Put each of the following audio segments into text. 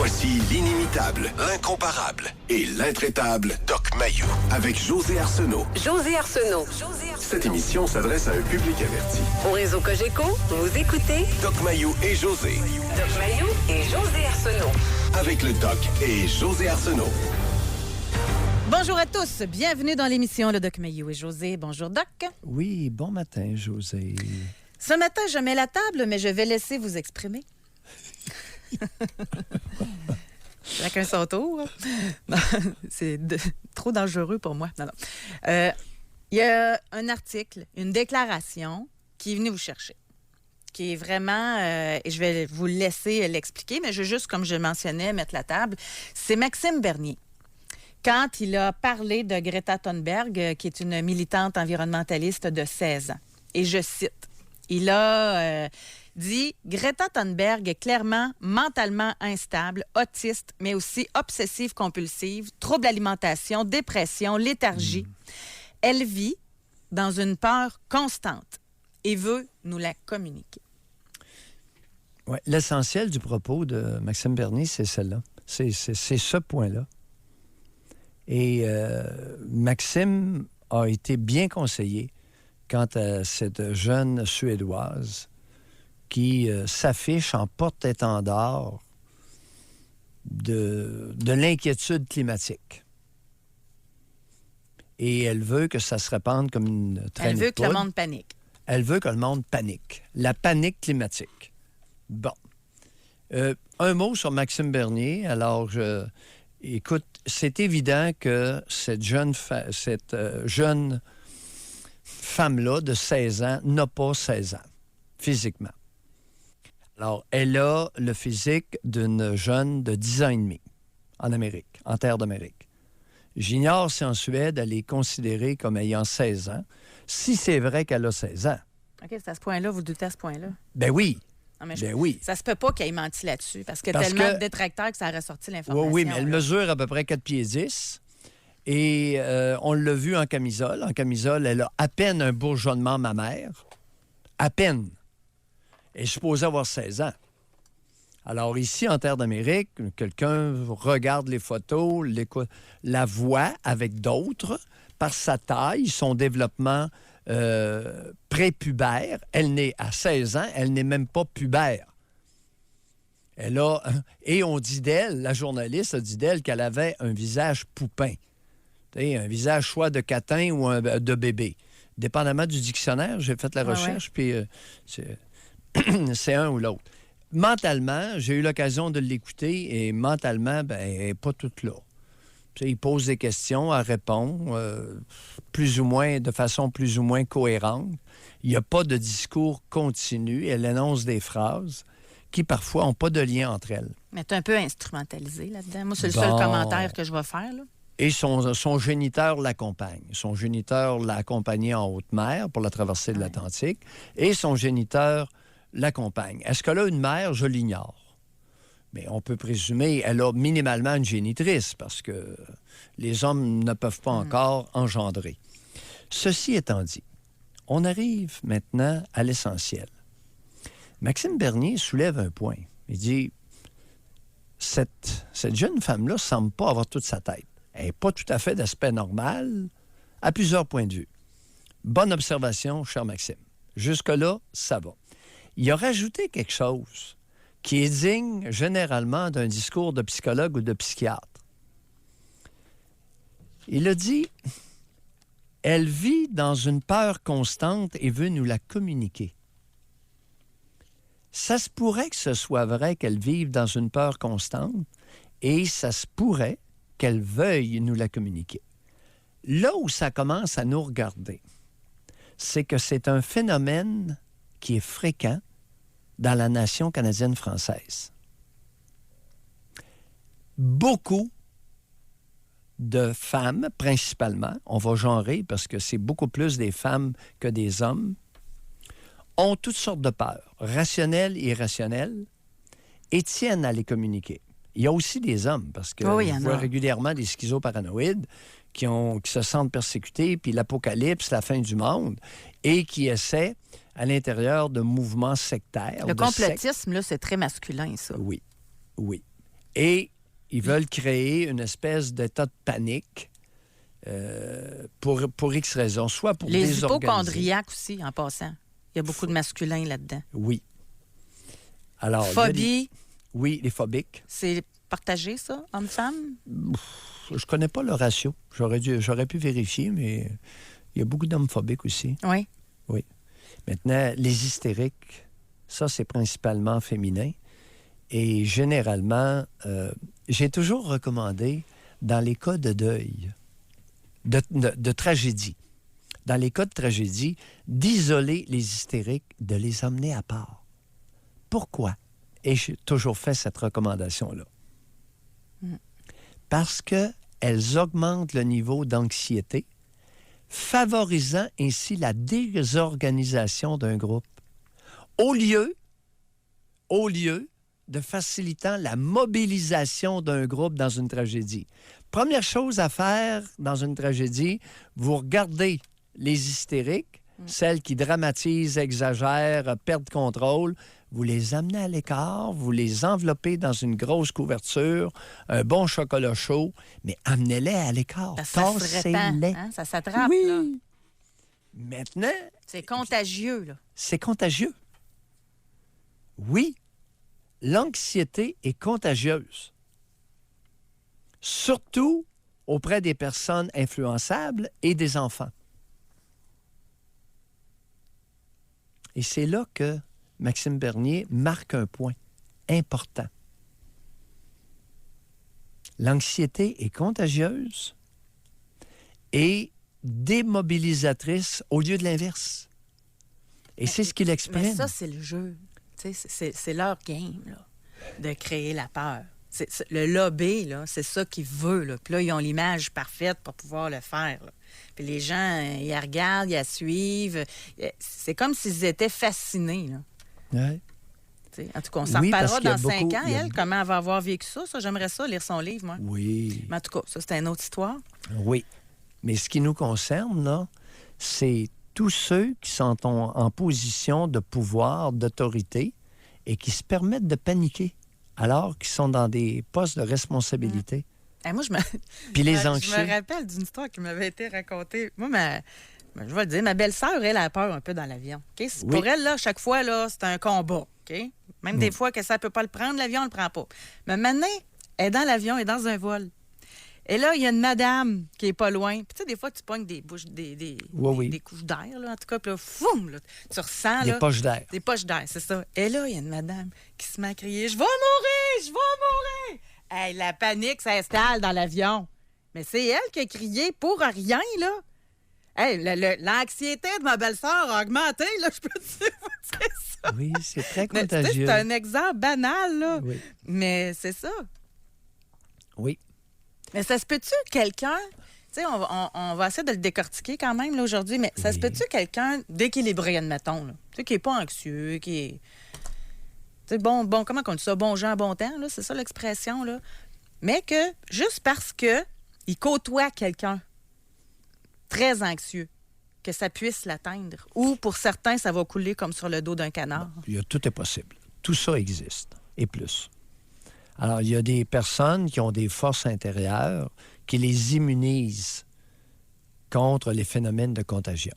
Voici l'inimitable, l'incomparable et l'intraitable Doc Mayou avec José Arsenault. José Arsenault. Cette émission s'adresse à un public averti. Au réseau Cogeco, vous écoutez Doc Mayou et José. Doc Mayou et José Arsenault. Avec le Doc et José Arsenault. Bonjour à tous, bienvenue dans l'émission Le Doc Mayou et José. Bonjour Doc. Oui, bon matin, José. Ce matin, je mets la table, mais je vais laisser vous exprimer. Chacun son tour. Non, c'est trop dangereux pour moi. Non. Il y a un article, une déclaration qui est venue vous chercher, qui est vraiment, et je vais vous laisser l'expliquer, mais je veux juste, comme je mentionnais, mettre la table. C'est Maxime Bernier. Quand il a parlé de Greta Thunberg, qui est une militante environnementaliste de 16 ans. Et je cite, il a dit « Greta Thunberg est clairement mentalement instable, autiste, mais aussi obsessive-compulsive, trouble d'alimentation, dépression, léthargie. Elle vit dans une peur constante et veut nous la communiquer. » Ouais, l'essentiel du propos de Maxime Bernier, c'est celle-là. C'est ce point-là. Et Maxime a été bien conseillé quant à cette jeune Suédoise qui s'affiche en porte-étendard de l'inquiétude climatique. Et elle veut que ça se répande comme une traînée de Elle veut que le poudre. monde panique. Elle veut que le monde panique. La panique climatique. Bon. Un mot sur Maxime Bernier. Alors, écoute, c'est évident que cette jeune femme-là de 16 ans n'a pas 16 ans, physiquement. Alors, elle a le physique d'une jeune de 10 ans et demi en Amérique, en terre d'Amérique. J'ignore si en Suède, elle est considérée comme ayant 16 ans, si c'est vrai qu'elle a 16 ans. OK, c'est à ce point-là, vous doutez à ce point-là? Ben oui. Non, mais Ben oui. Ça se peut pas qu'elle ait menti là-dessus, parce que Parce tellement que- de détracteurs que ça a ressorti l'information. Oui, mais elle là. mesure à peu près 4 pieds 10. Et on l'a vu en camisole. En camisole, elle a à peine un bourgeonnement mammaire. À peine. Elle est supposée avoir 16 ans. Alors ici, en terre d'Amérique, quelqu'un regarde les photos, la voit avec d'autres, par sa taille, son développement prépubère. Elle naît à 16 ans, elle n'est même pas pubère. Elle a... Et on dit d'elle, la journaliste a dit d'elle qu'elle avait un visage poupin. Un visage soit de catin ou de bébé. Dépendamment du dictionnaire, j'ai fait la recherche, puis c'est un ou l'autre. Mentalement, j'ai eu l'occasion de l'écouter, et mentalement, elle n'est pas toute là. Il pose des questions, elle répond, de façon plus ou moins cohérente. Il n'y a pas de discours continu. Elle énonce des phrases qui, parfois, n'ont pas de lien entre elles. Mais tu es un peu instrumentalisé là-dedans. Moi, c'est le seul commentaire que je vais faire, là. Et son géniteur l'accompagne. Son géniteur l'a accompagné en haute mer pour la traversée de l'Atlantique. Et son géniteur l'accompagne. Est-ce qu'elle a une mère? Je l'ignore. Mais on peut présumer qu'elle a minimalement une génitrice parce que les hommes ne peuvent pas encore engendrer. Ceci étant dit, on arrive maintenant à l'essentiel. Maxime Bernier soulève un point. Il dit, cette jeune femme-là ne semble pas avoir toute sa tête. Elle n'est pas tout à fait d'aspect normal à plusieurs points de vue. Bonne observation, cher Maxime. Jusque-là, ça va. Il a rajouté quelque chose qui est digne généralement d'un discours de psychologue ou de psychiatre. Il a dit « Elle vit dans une peur constante et veut nous la communiquer. » Ça se pourrait que ce soit vrai qu'elle vive dans une peur constante et ça se pourrait qu'elle veuille nous la communiquer. Là où ça commence à nous regarder, c'est que c'est un phénomène qui est fréquent dans la nation canadienne-française. Beaucoup de femmes, principalement, on va genrer parce que c'est beaucoup plus des femmes que des hommes, ont toutes sortes de peurs, rationnelles et irrationnelles, et tiennent à les communiquer. Il y a aussi des hommes, parce que je vois régulièrement des schizoparanoïdes qui se sentent persécutés, puis l'apocalypse, la fin du monde, et qui essaient, à l'intérieur de mouvements sectaires... Le complotisme, là, c'est très masculin, ça. Oui, oui. Et ils veulent créer une espèce d'état de panique pour X raisons, soit pour Les désorganiser. hypochondriaques aussi, en passant. Il y a beaucoup de masculins là-dedans. Oui. Alors, Phobie, oui, les phobiques. c'est partagé, ça, hommes-femmes? Je connais pas le ratio. J'aurais pu vérifier, mais il y a beaucoup d'hommes phobiques aussi. Oui. Oui. Maintenant, les hystériques, ça, c'est principalement féminin. Et généralement, j'ai toujours recommandé, dans les cas de deuil, de tragédie, dans les cas de tragédie, d'isoler les hystériques, de les emmener à part. Pourquoi? Et j'ai toujours fait cette recommandation-là. Parce qu'elles augmentent le niveau d'anxiété, favorisant ainsi la désorganisation d'un groupe, au lieu de facilitant la mobilisation d'un groupe dans une tragédie. Première chose à faire dans une tragédie, vous regardez les hystériques, celles qui dramatisent, exagèrent, perdent contrôle, vous les amenez à l'écart, vous les enveloppez dans une grosse couverture, un bon chocolat chaud, mais amenez-les à l'écart. Ça se répand, hein? Ça s'attrape, Oui. là. Maintenant, C'est contagieux, là. c'est contagieux. Oui, l'anxiété est contagieuse. Surtout auprès des personnes influençables et des enfants. Et c'est là que Maxime Bernier marque un point important. L'anxiété est contagieuse et démobilisatrice au lieu de l'inverse. Et c'est ce qu'il exprime. Mais ça, c'est le jeu. Tu sais, c'est leur game, là, de créer la peur. Le lobby, là, c'est ça qu'ils veulent. Là. Puis là, ils ont l'image parfaite pour pouvoir le faire. Là. Puis les gens, ils la regardent, ils la suivent. C'est comme s'ils étaient fascinés. Là. Ouais. T'sais, en tout cas, on s'en Oui, reparlera parce qu'il y a dans 5 beaucoup- ans, il y a- elle, comment elle va avoir vécu ça. J'aimerais ça, lire son livre, moi. Oui. Mais en tout cas, ça, c'est une autre histoire. Oui. Mais ce qui nous concerne, là, c'est tous ceux qui sont en position de pouvoir, d'autorité et qui se permettent de paniquer alors qu'ils sont dans des postes de responsabilité. Moi, Puis les je anxieux. me rappelle d'une histoire qui m'avait été racontée. Moi, je vais le dire, ma belle-sœur, elle a peur un peu dans l'avion. OK? Oui. Pour elle, là, chaque fois, là, c'est un combat. OK? Même des fois que ça ne peut pas le prendre, l'avion, elle ne le prend pas. Mais maintenant, elle est dans l'avion, elle est dans un vol. Et là, il y a une madame qui est pas loin. Puis tu sais, des fois, tu pognes des bouches, des couches d'air, là, en tout cas. Puis là, foum, là, tu ressens, Des là, poches d'air. des poches d'air, c'est ça. Et là, il y a une madame qui se met à crier « Je vais mourir! Je vais mourir! » Hey, la panique s'installe dans l'avion. Mais c'est elle qui a crié pour rien, là. Hey, l'anxiété de ma belle-sœur a augmenté, là, je peux te dire. C'est ça. Oui, c'est très Mais, tu sais, contagieux. c'est un exemple banal, là. Oui. Mais c'est ça. Oui. Mais ça se peut-tu quelqu'un... Tu sais, on va essayer de le décortiquer quand même là, aujourd'hui, mais ça se peut-tu quelqu'un d'équilibré, admettons, là? Tu sais, qui n'est pas anxieux, qui est... Tu sais, bon, comment on dit ça? Bon gens, bon temps, là, c'est ça l'expression, là. Mais que, juste parce que il côtoie quelqu'un très anxieux, que ça puisse l'atteindre. Ou, pour certains, ça va couler comme sur le dos d'un canard. Tout est possible. Tout ça existe, et plus. Alors, il y a des personnes qui ont des forces intérieures qui les immunisent contre les phénomènes de contagion.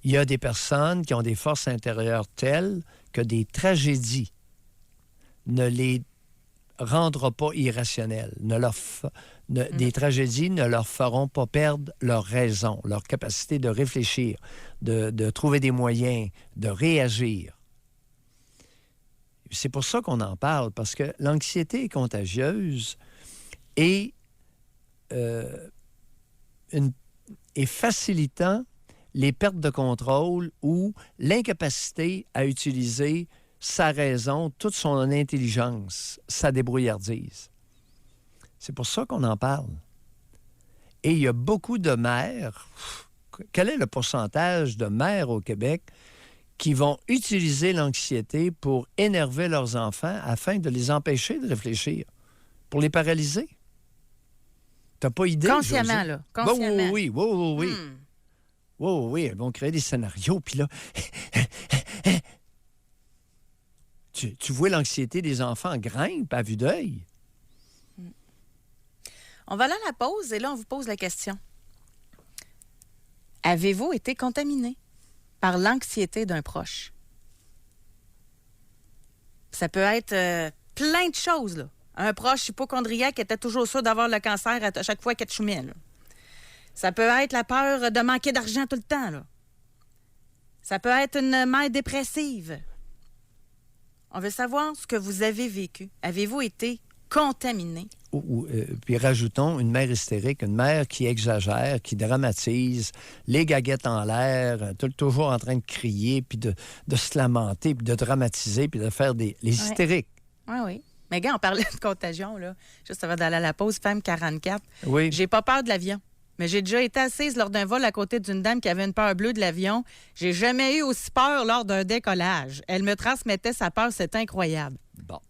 Il y a des personnes qui ont des forces intérieures telles que des tragédies ne les rendront pas irrationnelles. Des tragédies ne leur feront pas perdre leur raison, leur capacité de réfléchir, de trouver des moyens, de réagir. C'est pour ça qu'on en parle, parce que l'anxiété est contagieuse et facilitant les pertes de contrôle ou l'incapacité à utiliser sa raison, toute son intelligence, sa débrouillardise. C'est pour ça qu'on en parle. Et il y a beaucoup de mères. Quel est le pourcentage de mères au Québec qui vont utiliser l'anxiété pour énerver leurs enfants afin de les empêcher de réfléchir, pour les paralyser? T'as pas idée, Consciemment, Josée? là. Consciemment. Oui. Oui, elles vont créer des scénarios, puis là... Tu vois l'anxiété des enfants grimpe à vue d'œil. On va aller à la pause et là, on vous pose la question. Avez-vous été contaminé par l'anxiété d'un proche? Ça peut être plein de choses, là. Un proche hypocondriaque qui était toujours sûr d'avoir le cancer à chaque fois qu'il chumait, là. Ça peut être la peur de manquer d'argent tout le temps, là. Ça peut être une mère dépressive. On veut savoir ce que vous avez vécu. Avez-vous été contaminé? Puis rajoutons une mère hystérique, une mère qui exagère, qui dramatise, les gaguettes en l'air, toujours en train de crier, puis de se lamenter, puis de dramatiser, puis de faire les hystériques. Oui, oui. Mais gars, on parlait de contagion, là. Juste avant d'aller à la pause, femme 44. Oui. J'ai pas peur de l'avion. Mais j'ai déjà été assise lors d'un vol à côté d'une dame qui avait une peur bleue de l'avion. J'ai jamais eu aussi peur lors d'un décollage. Elle me transmettait sa peur, c'est incroyable. Bon.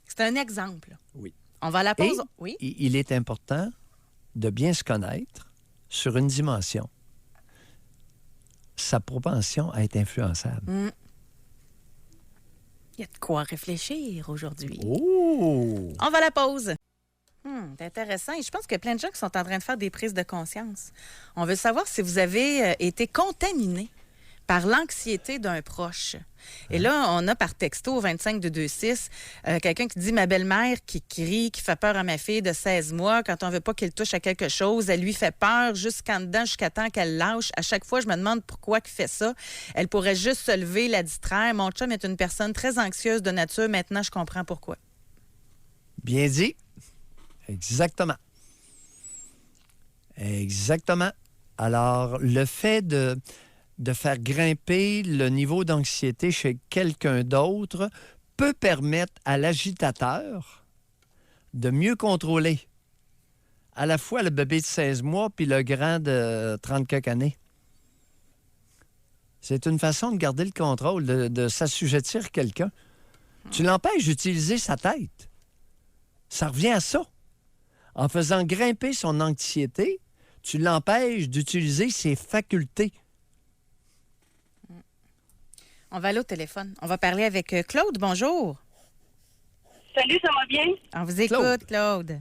C'est un exemple. Oui. On va à la pause. Et oui. Il est important de bien se connaître sur une dimension. Sa propension à être influençable. Il y a de quoi réfléchir aujourd'hui. Oh! On va à la pause. C'est intéressant. Et je pense qu'il y a plein de gens qui sont en train de faire des prises de conscience. On veut savoir si vous avez été contaminé par l'anxiété d'un proche. Et là, on a par texto 25226 quelqu'un qui dit « Ma belle-mère qui crie, qui fait peur à ma fille de 16 mois. Quand on veut pas qu'elle touche à quelque chose, elle lui fait peur jusqu'en dedans, jusqu'à temps qu'elle lâche. À chaque fois, je me demande pourquoi elle fait ça. Elle pourrait juste se lever, la distraire. Mon chum est une personne très anxieuse de nature. Maintenant, je comprends pourquoi. » Bien dit. Exactement. Exactement. Alors, le fait de faire grimper le niveau d'anxiété chez quelqu'un d'autre peut permettre à l'agitateur de mieux contrôler à la fois le bébé de 16 mois puis le grand de 30 quelques années. C'est une façon de garder le contrôle, de s'assujettir quelqu'un. Tu l'empêches d'utiliser sa tête. Ça revient à ça. En faisant grimper son anxiété, tu l'empêches d'utiliser ses facultés. On va aller au téléphone. On va parler avec Claude. Bonjour. Salut, ça va bien? On vous écoute, Claude.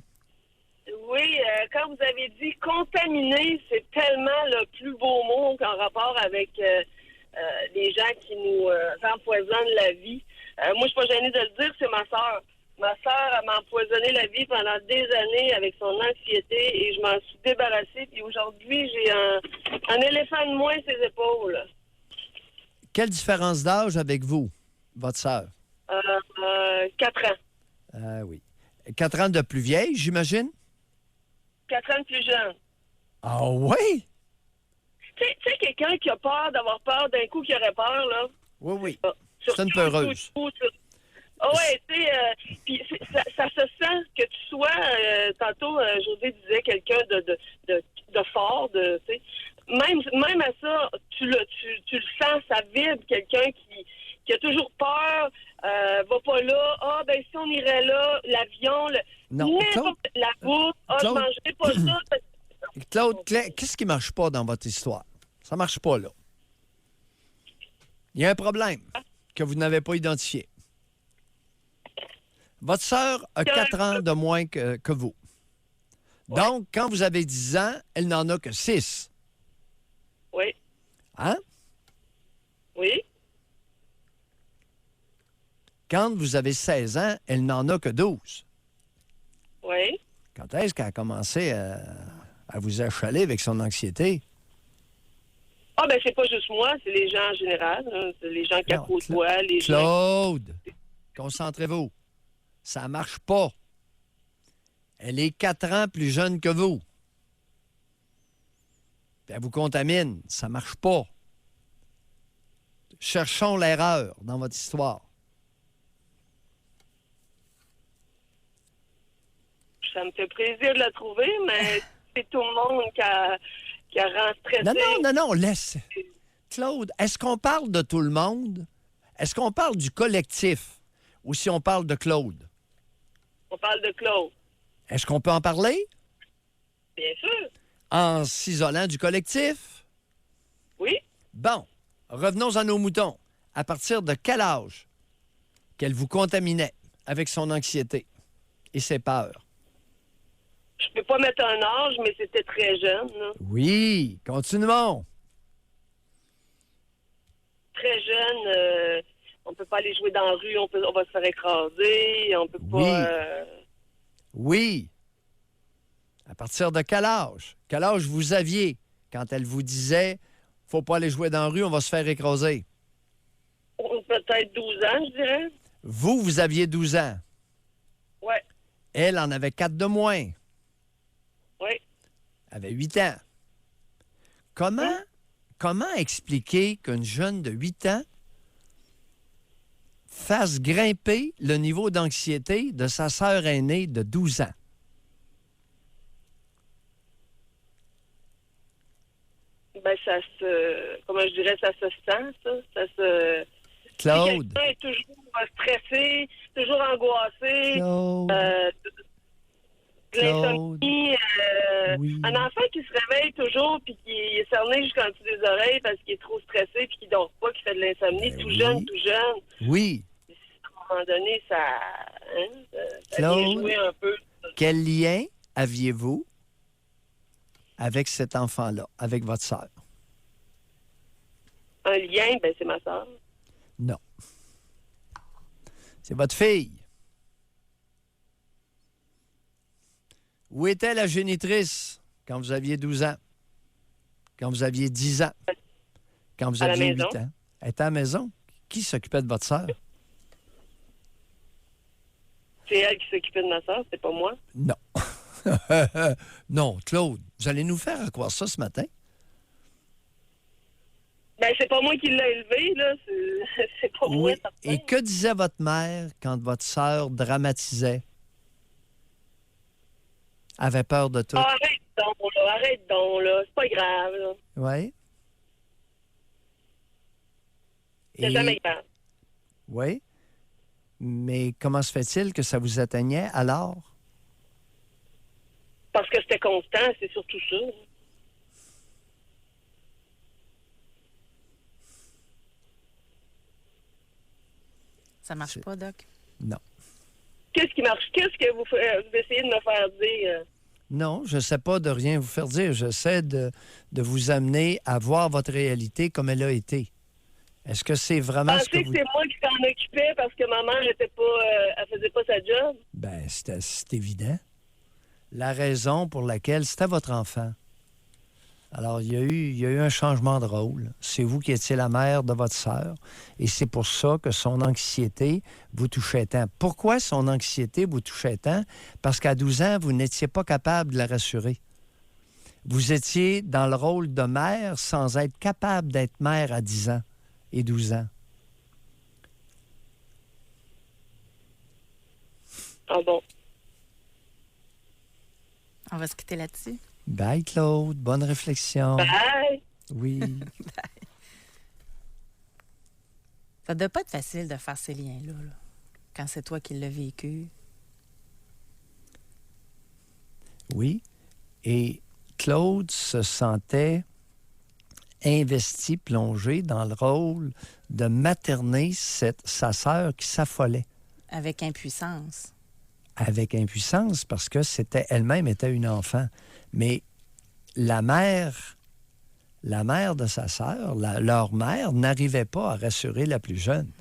Oui, quand vous avez dit contaminé, c'est tellement le plus beau mot en rapport avec les gens qui nous empoisonnent la vie. Moi, je suis pas gênée de le dire, c'est ma sœur. Ma sœur, elle m'a empoisonné la vie pendant des années avec son anxiété et je m'en suis débarrassée. Puis aujourd'hui, j'ai un éléphant de moins sur ses épaules. Quelle différence d'âge avec vous, votre sœur? 4 ans. Oui. 4 ans de plus vieille, j'imagine? 4 ans de plus jeune. Ah oui? Tu sais, quelqu'un qui a peur d'avoir peur d'un coup qui aurait peur, là? Oui, oui. Sur C'est une tout, peureuse. Oui, tu sais, puis ça se sent que tu sois, tantôt, José disait quelqu'un de fort, tu sais. Même à ça, tu le sens, ça vibre, quelqu'un qui a toujours peur, va pas là, ben si on irait là, l'avion, Non, la bouffe, je mangerais pas ça. Claude, qu'est-ce qui marche pas dans votre histoire? Ça marche pas, là. Il y a un problème que vous n'avez pas identifié. Votre sœur a 4 ans de moins que vous. Ouais. Donc, quand vous avez 10 ans, elle n'en a que 6. Oui. Hein? Oui. Quand vous avez 16 ans, elle n'en a que 12. Oui. Quand est-ce qu'elle a commencé à vous achaler avec son anxiété? Ah, ben c'est pas juste moi, c'est les gens en général. Hein. C'est les gens qui Non, côtoient, les gens... Claude, concentrez-vous. Ça marche pas. Elle est 4 ans plus jeune que vous. Puis elle vous contamine. Ça marche pas. Cherchons l'erreur dans votre histoire. Ça me fait plaisir de la trouver, mais c'est tout le monde qui a rend stressé. Non, laisse. Claude, est-ce qu'on parle de tout le monde? Est-ce qu'on parle du collectif? Ou si on parle de Claude? On parle de Claude. Est-ce qu'on peut en parler? Bien sûr. En s'isolant du collectif? Oui. Bon, revenons à nos moutons. À partir de quel âge qu'elle vous contaminait avec son anxiété et ses peurs. Je peux pas mettre un âge, mais c'était très jeune. Là. Oui, continuons. Très jeune, on peut pas aller jouer dans la rue, on va se faire écraser, on peut pas... Oui. À partir de quel âge? Quel âge vous aviez quand elle vous disait « Faut pas aller jouer dans la rue, on va se faire écraser ». Peut-être 12 ans, je dirais. Vous aviez 12 ans. Oui. Elle en avait 4 de moins. Oui. Elle avait 8 ans. Comment expliquer qu'une jeune de 8 ans fasse grimper le niveau d'anxiété de sa sœur aînée de 12 ans? Ben, comment je dirais, ça se sent, ça. Ça se... Claude. Si quelqu'un est toujours stressé, toujours angoissé, Claude. de l'insomnie, Oui. un enfant qui se réveille toujours puis qui est cerné jusqu'en dessous des oreilles parce qu'il est trop stressé puis qui dort pas, qui fait de l'insomnie, Ben tout oui. jeune. Oui. À un moment donné, ça Claude. vient jouer un peu. Quel lien aviez-vous avec cet enfant-là, avec votre sœur? Un lien, ben c'est ma soeur. Non. C'est votre fille. Où était la génitrice quand vous aviez 12 ans? Quand vous aviez 10 ans? Quand vous À la aviez 8 maison. ans? Elle était à la maison? Qui s'occupait de votre sœur? C'est elle qui s'occupait de ma soeur, c'est pas moi. Non. Non, Claude, vous allez nous faire croire ça ce matin? Ben c'est pas moi qui l'ai élevé, là. C'est pas moi, Oui. certain. Et que disait votre mère quand votre sœur dramatisait? Avait peur de tout? Ah, arrête donc, là. C'est pas grave, là. Oui. C'est jamais grave. Oui. Mais comment se fait-il que ça vous atteignait alors? Parce que c'était constant, c'est surtout ça. Ça marche pas, Doc? Non. Qu'est-ce qui marche? Qu'est-ce que vous essayez de me faire dire? Non, je ne sais pas de rien vous faire dire. J'essaie de vous amener à voir votre réalité comme elle a été. Est-ce que c'est vraiment ce Pensez que que vous... c'est moi qui s'en occupais parce que ma mère était pas, elle faisait pas sa job? Ben, c'est évident. La raison pour laquelle c'était votre enfant. Alors, il y a eu un changement de rôle. C'est vous qui étiez la mère de votre sœur. Et c'est pour ça que son anxiété vous touchait tant. Pourquoi son anxiété vous touchait tant? Parce qu'à 12 ans, vous n'étiez pas capable de la rassurer. Vous étiez dans le rôle de mère sans être capable d'être mère à 10 ans et 12 ans. Ah bon? On va se quitter là-dessus. Bye, Claude. Bonne réflexion. Bye! Oui. Ça doit pas être facile de faire ces liens-là, là, quand c'est toi qui l'as vécu. Oui. Et Claude se sentait investi, plongé dans le rôle de materner sa sœur qui s'affolait. Avec impuissance. Avec impuissance, parce que elle-même était une enfant. Mais la mère de sa sœur, leur mère, n'arrivait pas à rassurer la plus jeune.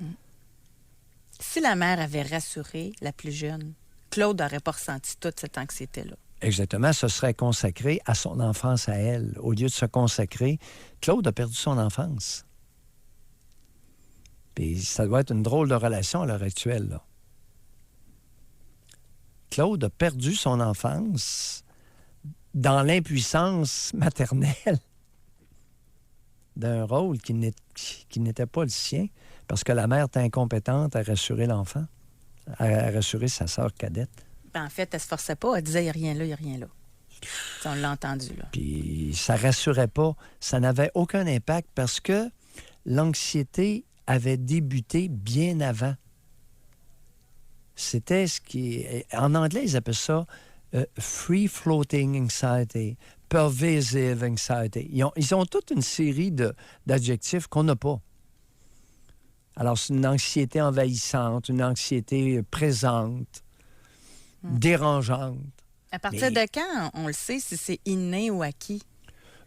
Si la mère avait rassuré la plus jeune, Claude n'aurait pas ressenti toute cette anxiété-là. Exactement, ce serait consacré à son enfance à elle. Au lieu de se consacrer, Claude a perdu son enfance. Puis ça doit être une drôle de relation à l'heure actuelle, là. Claude a perdu son enfance dans l'impuissance maternelle d'un rôle qui n'était pas le sien, parce que la mère était incompétente à rassurer l'enfant, à rassurer sa sœur cadette. Ben, en fait, elle se forçait pas. Elle disait, il n'y a rien là, il n'y a rien là. Ça, on l'a entendu, là. Puis ça rassurait pas. Ça n'avait aucun impact parce que l'anxiété avait débuté bien avant. C'était ce qui... En anglais, ils appellent ça free floating anxiety, pervasive anxiety. Ils ont toute une série d'adjectifs qu'on n'a pas. Alors, c'est une anxiété envahissante, une anxiété présente, dérangeante. À partir de quand on le sait si c'est inné ou acquis?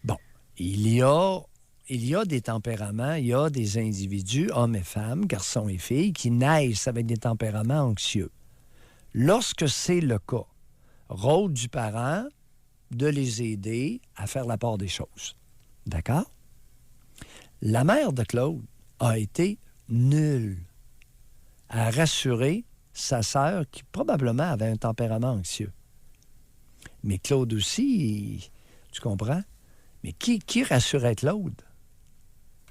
Bon, il y a des tempéraments, il y a des individus, hommes et femmes, garçons et filles, qui naissent avec des tempéraments anxieux. Lorsque c'est le cas, rôle du parent de les aider à faire la part des choses. D'accord? La mère de Claude a été nulle à rassurer sa sœur qui probablement avait un tempérament anxieux. Mais Claude aussi, tu comprends? Mais qui rassurait Claude?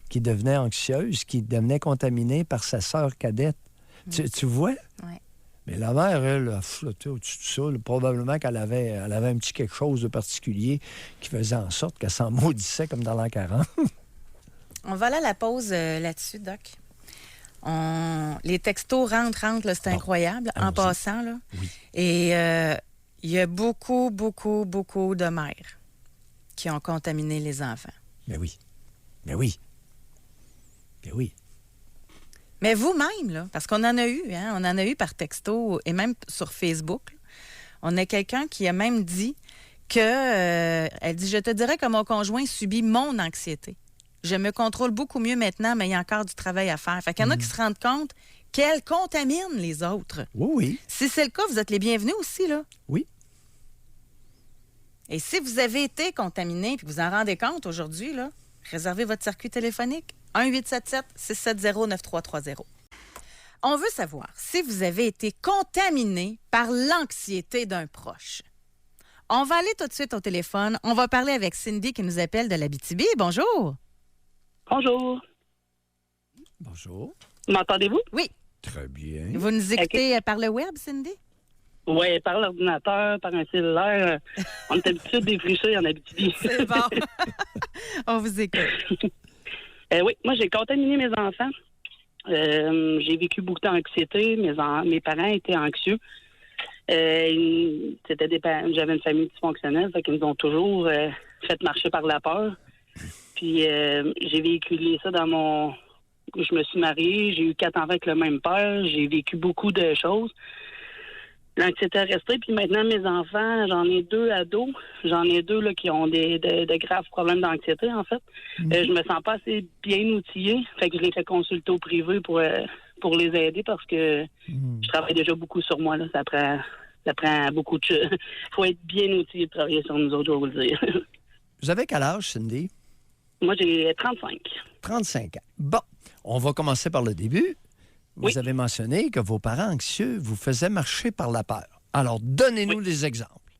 Qui devenait anxieuse, qui devenait contaminée par sa sœur cadette. Tu vois? Oui. Mais la mère, elle, a flotté au-dessus de ça. Là, probablement qu'elle avait un petit quelque chose de particulier qui faisait en sorte qu'elle s'en maudissait comme dans l'an 40. On va aller à la pause là-dessus, Doc. Les textos rentrent, là, c'est incroyable, en passant. Là. Oui. Et il y a beaucoup, beaucoup, beaucoup de mères qui ont contaminé les enfants. Mais oui. Mais oui. Mais oui. Mais vous-même, là, parce qu'on en a eu, hein, on en a eu par texto et même sur Facebook. Là. On a quelqu'un qui a même dit que, elle dit, je te dirais que mon conjoint subit mon anxiété. Je me contrôle beaucoup mieux maintenant, mais il y a encore du travail à faire. Fait qu'il y en a qui se rendent compte qu'elle contamine les autres. Oui, oui. Si c'est le cas, vous êtes les bienvenus aussi, là. Oui. Et si vous avez été contaminé et que vous en rendez compte aujourd'hui, là, réservez votre circuit téléphonique 1-877-670-9330. On veut savoir si vous avez été contaminé par l'anxiété d'un proche. On va aller tout de suite au téléphone. On va parler avec Cindy qui nous appelle de l'Abitibi. Bonjour. Bonjour. Bonjour. M'entendez-vous? Oui. Très bien. Vous nous écoutez par le web, Cindy? Oui, par l'ordinateur, par un cellulaire. On est habitué de défricher en Abitibi. C'est bon. On vous écoute. Oui, moi, j'ai contaminé mes enfants. J'ai vécu beaucoup d'anxiété. Mes parents étaient anxieux. J'avais une famille dysfonctionnelle, fait qu'ils nous ont toujours fait marcher par la peur. Puis j'ai véhiculé ça dans mon... Je me suis mariée, j'ai eu 4 enfants avec le même père, j'ai vécu beaucoup de choses. L'anxiété est restée, puis maintenant, mes enfants, j'en ai 2 ados. J'en ai 2 là, qui ont de graves problèmes d'anxiété, en fait. Je me sens pas assez bien outillée, fait que je les fais consulter au privé pour les aider parce que je travaille déjà beaucoup sur moi. Là. Ça prend beaucoup de... Il faut être bien outillé pour travailler sur nous autres, je vais vous le dire. Vous avez quel âge, Cindy? Moi, j'ai 35. 35 ans. Bon, on va commencer par le début. Vous Oui. avez mentionné que vos parents anxieux vous faisaient marcher par la peur. Alors, donnez-nous des exemples.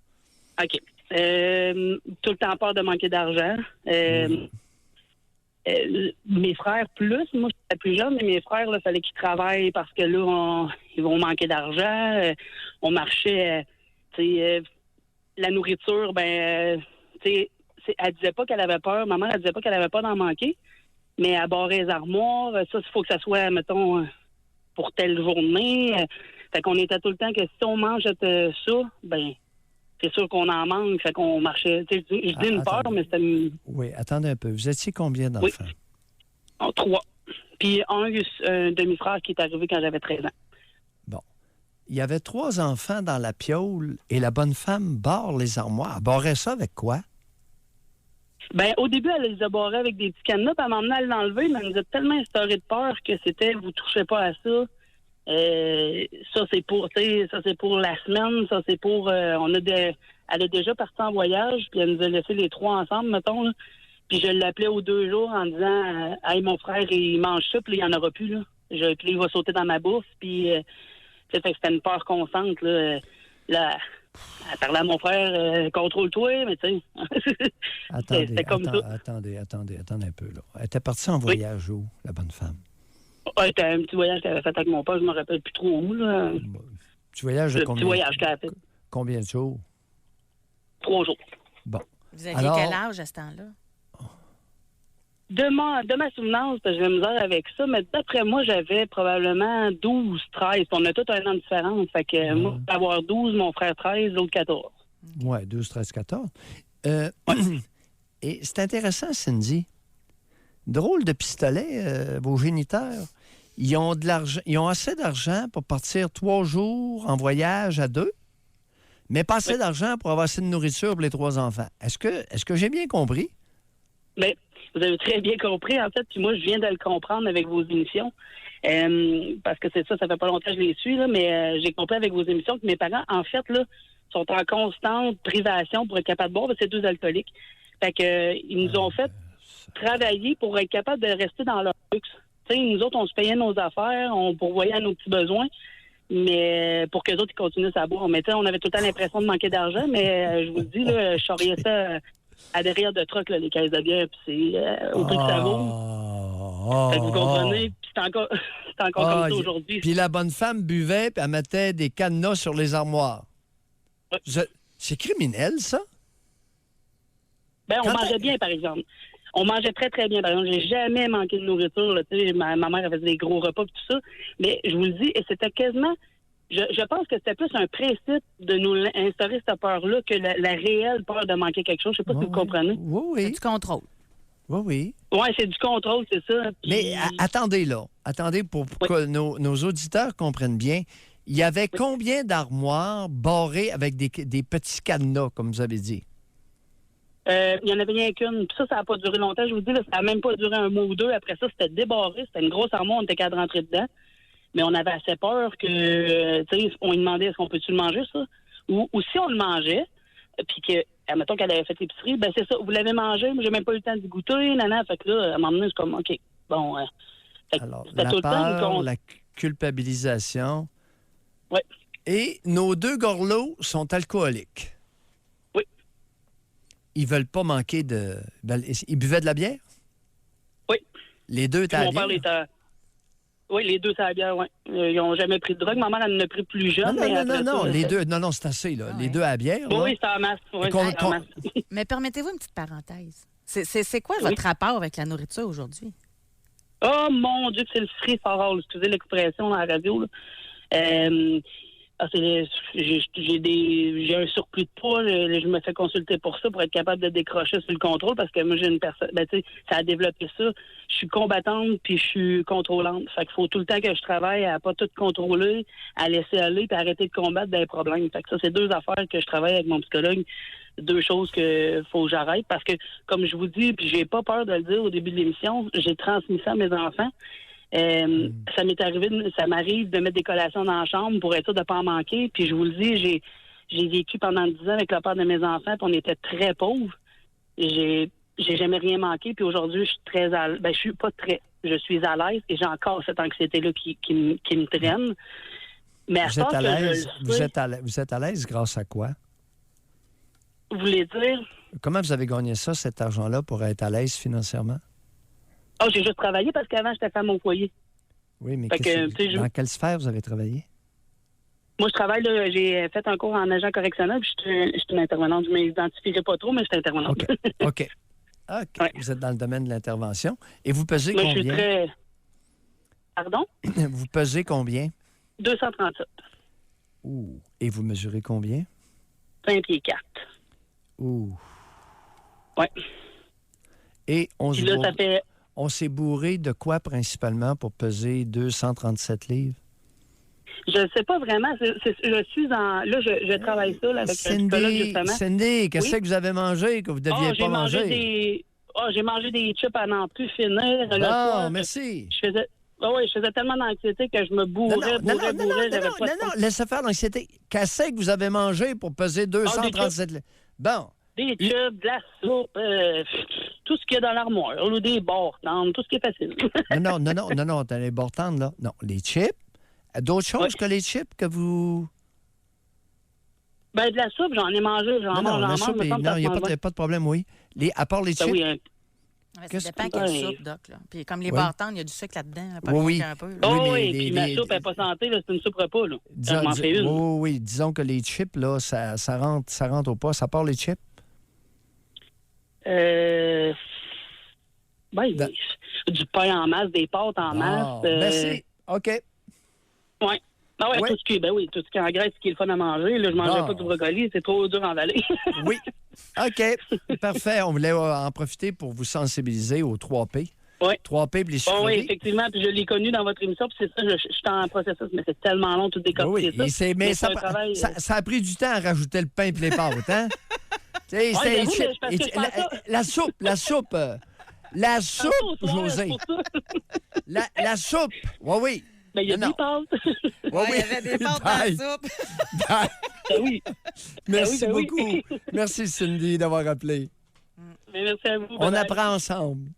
OK. Tout le temps peur de manquer d'argent. Mes frères plus. Moi, j'étais plus jeune, mais mes frères, il fallait qu'ils travaillent parce que là, ils vont manquer d'argent. On marchait, la nourriture, elle disait pas qu'elle avait peur. Maman, elle disait pas qu'elle avait peur d'en manquer. Mais elle barrait les armoires. Ça, il faut que ça soit, mettons, pour telle journée. Fait qu'on était tout le temps que si on mange ça, c'est sûr qu'on en manque. Fait qu'on marchait. Je dis une peur, mais c'était une... Oui, attendez un peu. Vous étiez combien d'enfants? Oui. 3. Puis un demi-frère qui est arrivé quand j'avais 13 ans. Bon. Il y avait 3 enfants dans la piaule et la bonne femme barre les armoires. Elle barrait ça avec quoi? Au début, elle les a barrés avec des petits cadenas, puis elle m'emmenait à l'enlever, mais elle nous a tellement instauré de peur que c'était « vous touchez pas à ça ». Ça, c'est pour la semaine, ça, c'est pour... elle a déjà parti en voyage, puis elle nous a laissé les 3 ensemble, mettons, là. Puis je l'appelais aux 2 jours en disant « Hey, mon frère, il mange ça, puis il n'y en aura plus, là. Puis il va sauter dans ma bouffe, puis... fait que c'était une peur constante, là. Elle parlait à mon frère, contrôle-toi, mais tu sais. Attendez un peu, là. Elle était partie en voyage où, la bonne femme? C'était un petit voyage qu'elle avait fait avec mon père, je ne me rappelle plus trop où, là. Petit voyage de combien? Petit voyage qu'elle a fait. Combien de jours? 3 jours. Bon. Vous aviez quel âge à ce temps-là? De ma souvenance, parce que j'ai misère avec ça, mais d'après moi, j'avais probablement 12, 13. On a tous un an de différence. Fait que moi, avoir 12, mon frère 13, l'autre 14. Oui, 12, 13, 14. Et c'est intéressant, Cindy. Drôle de pistolet, vos géniteurs. ils ont de l'argent, ils ont assez d'argent pour partir 3 jours en voyage à 2, mais pas assez d'argent pour avoir assez de nourriture pour les 3 enfants. Est-ce que j'ai bien compris? Bien, vous avez très bien compris, en fait. Puis moi, je viens de le comprendre avec vos émissions. Parce que c'est ça fait pas longtemps que je les suis, là, mais j'ai compris avec vos émissions que mes parents, en fait, là, sont en constante privation pour être capables de boire, parce que c'est 2 alcooliques. Fait que ils nous ont fait travailler pour être capables de rester dans leur luxe. Tu sais, nous autres, on se payait nos affaires, on pourvoyait à nos petits besoins, mais pour que les autres, ils continuent à boire. Mais tu sais, on avait tout le temps l'impression de manquer d'argent, mais je vous le dis, là, je charriais ça à derrière de truck, là, les caisses de bière, puis c'est au prix que ça vaut. Fait que vous comprenez, puis c'est encore comme ça aujourd'hui. Puis la bonne femme buvait, puis elle mettait des cadenas sur les armoires. C'est criminel, ça? Ben, on mangeait bien, par exemple. On mangeait très, très bien. Par exemple, j'ai jamais manqué de nourriture. Là. Ma mère faisait des gros repas et tout ça. Mais je vous le dis, et c'était quasiment... Je pense que c'était plus un principe de nous instaurer cette peur-là que la réelle peur de manquer quelque chose. Je sais pas si vous comprenez. Oui. C'est du contrôle. Oui. Oui, c'est du contrôle, c'est ça. Puis... Mais attendez là. Attendez pour que nos auditeurs comprennent bien. Il y avait combien d'armoires barrées avec des petits cadenas, comme vous avez dit? Il n'y en avait rien qu'une. Puis ça n'a pas duré longtemps. Je vous dis, là, ça n'a même pas duré un mois ou 2. Après ça, c'était débarré. C'était une grosse armoire. On était capable de rentrer dedans. Mais on avait assez peur que, tu sais, on lui demandait est-ce qu'on peut-tu le manger, ça? Ou si on le mangeait, puis que, admettons qu'elle avait fait l'épicerie, ben c'est ça, vous l'avez mangé, mais j'ai même pas eu le temps d'y goûter, fait que là, à un moment donné, c'est comme, OK, bon. Alors, la peur, la culpabilisation. Oui. Et nos 2 gorlots sont alcooliques. Oui. Ils veulent pas manquer de... Ils buvaient de la bière? Oui. Les 2 étaient à la bière? Mon père était... Oui, les 2, c'est à la bière, oui. Ils n'ont jamais pris de drogue. Ma mère, elle en a pris plus jeune. Non, les 2, non, c'est assez, là. Les 2 à la bière, là. Oui, c'est en masse. Oui, en masse. Mais permettez-vous une petite parenthèse. C'est quoi votre rapport avec la nourriture aujourd'hui? Oh, mon Dieu, que c'est le free for all. Excusez l'expression dans la radio, là. J'ai un surplus de poids. Je me fais consulter pour ça, pour être capable de décrocher sur le contrôle, parce que moi, j'ai une personne... Ben, tu sais, ça a développé ça. Je suis combattante, puis je suis contrôlante. Fait qu'il faut tout le temps que je travaille à pas tout contrôler, à laisser aller, puis arrêter de combattre des problèmes. Fait que ça, c'est 2 affaires que je travaille avec mon psychologue. 2 choses que faut que j'arrête, parce que, comme je vous dis, puis j'ai pas peur de le dire au début de l'émission, j'ai transmis ça à mes enfants. Ça m'arrive de mettre des collations dans la chambre pour être sûr de ne pas en manquer. Puis je vous le dis, j'ai vécu pendant 10 ans avec le père de mes enfants, puis on était très pauvres. J'ai jamais rien manqué, puis aujourd'hui, je suis très je suis pas très... Je suis à l'aise et j'ai encore cette anxiété-là qui me traîne. Mais à vous êtes à l'aise? Vous êtes à l'aise grâce à quoi? Vous voulez dire? Comment vous avez gagné ça, cet argent-là, pour être à l'aise financièrement? Oh, j'ai juste travaillé parce qu'avant, j'étais femme au foyer. Oui, mais dans quelle sphère vous avez travaillé? Moi, je travaille, là, j'ai fait un cours en agent correctionnel, puis je suis une intervenante. Je ne m'identifierai pas trop, mais je suis intervenante. OK. Ouais. Vous êtes dans le domaine de l'intervention. Et vous pesez combien? Je suis très... Pardon? Vous pesez combien? 237. Ouh. Et vous mesurez combien? 5 pieds 4. Ouh. Oui. Et on se là, ça fait... On s'est bourré de quoi principalement pour peser 237 livres? Je ne sais pas vraiment. Je suis en... Là, je travaille ça là, avec un psychologue, justement. Cindy, qu'est-ce que vous avez mangé que vous ne deviez pas manger? J'ai mangé des chips à n'en plus finir. Non, merci. Je faisais tellement d'anxiété que je me bourrais. Non, laissez faire l'anxiété. Qu'est-ce que vous avez mangé pour peser 237 livres? Bon. Des chips, de la soupe, tout ce qu'il y a dans l'armoire, ou des bords tendres, tout ce qui est facile. non, t'as les bords tendres, là. Non, les chips. D'autres choses que les chips que vous... Ben, de la soupe, j'en ai mangé. J'en mange. Non, il n'y a pas de problème, oui. À part les chips... Oui, ça dépend quelle soupe, Doc. Là. Puis comme les bords tendres, il y a du sucre là-dedans. Là, un peu, là. Puis ma soupe n'est pas santé, là, c'est une soupe repas. Là. J'en m'en fais une. Oui, disons que les chips, là, ça rentre au pas. Ça part les chips? Du pain en masse, des pâtes en masse. Merci. OK. Oui. Ah ouais, tout ce qui est en graisse, qui est le fun à manger. Là, je ne mangeais pas du brocoli, c'est trop dur à avaler. Oui. OK. Parfait. On voulait en profiter pour vous sensibiliser aux 3 P. Oui. 3P pour les sucreries. Oui, effectivement. Puis je l'ai connu dans votre émission. Puis c'est ça, je suis en processus, mais c'est tellement long, tout décortiquer Oui, ça. mais c'est un travail, ça a pris du temps à rajouter le pain et les pâtes, hein? Tu sais, j'avoue, mais parce que je pense ça. la soupe, Tantôt au soir, José. c'est pour ça. La soupe, oui. Ben, il y a Non, des pâtes. Ouais, il y avait des pâtes dans la Bye. soupe. Bye. Ben oui. Merci Ben oui. beaucoup. Merci, Cindy, d'avoir appelé. Mais merci à vous. On Bye-bye. apprend ensemble.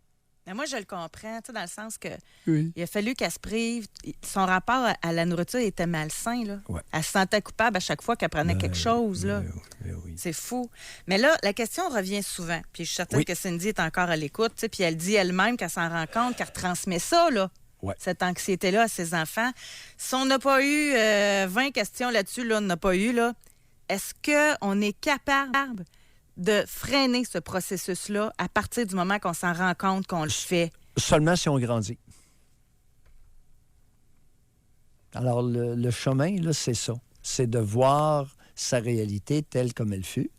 Mais moi, je le comprends, tu sais, dans le sens que Oui. il a fallu qu'elle se prive. Son rapport à la nourriture était malsain, là. Ouais. Elle se sentait coupable à chaque fois qu'elle prenait quelque chose, là. Oui. C'est fou. Mais là, la question revient souvent. Puis je suis certaine Oui. que Cindy est encore à l'écoute. Tu sais, puis elle dit elle-même qu'elle s'en rend compte, qu'elle retransmet ça, là. Ouais. Cette anxiété-là à ses enfants. Si on n'a pas eu 20 questions là-dessus, là, on n'a pas eu, là. Est-ce qu'on est capable de freiner ce processus-là à partir du moment qu'on s'en rend compte qu'on le fait? Seulement si on grandit. Alors, le chemin, là, c'est ça. C'est de voir sa réalité telle comme elle fut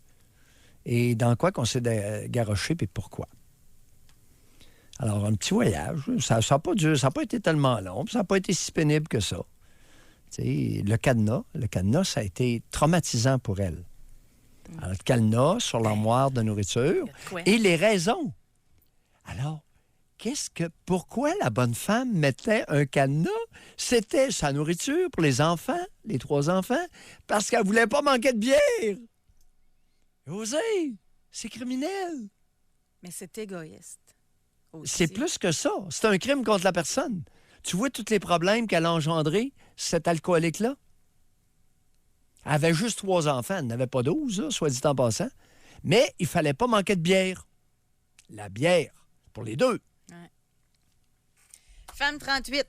et dans quoi qu'on s'est garoché et pourquoi. Alors, un petit voyage, ça n'a pas été tellement long, puis ça n'a pas été si pénible que ça. Tu sais, le cadenas, ça a été traumatisant pour elle. Alors, le cadenas sur l'armoire de nourriture quoi? et les raisons. Alors, pourquoi la bonne femme mettait un cadenas? C'était sa nourriture pour les enfants, les 3 enfants, parce qu'elle voulait pas manquer de bière. José, c'est criminel. Mais c'est égoïste. aussi. C'est plus que ça. C'est un crime contre la personne. Tu vois tous les problèmes qu'elle a engendrés, cet alcoolique-là? Elle avait juste 3 enfants. Elle n'avait pas 12, là, soit dit en passant. Mais il fallait pas manquer de bière. La bière, pour les 2. Ouais. Femme 38.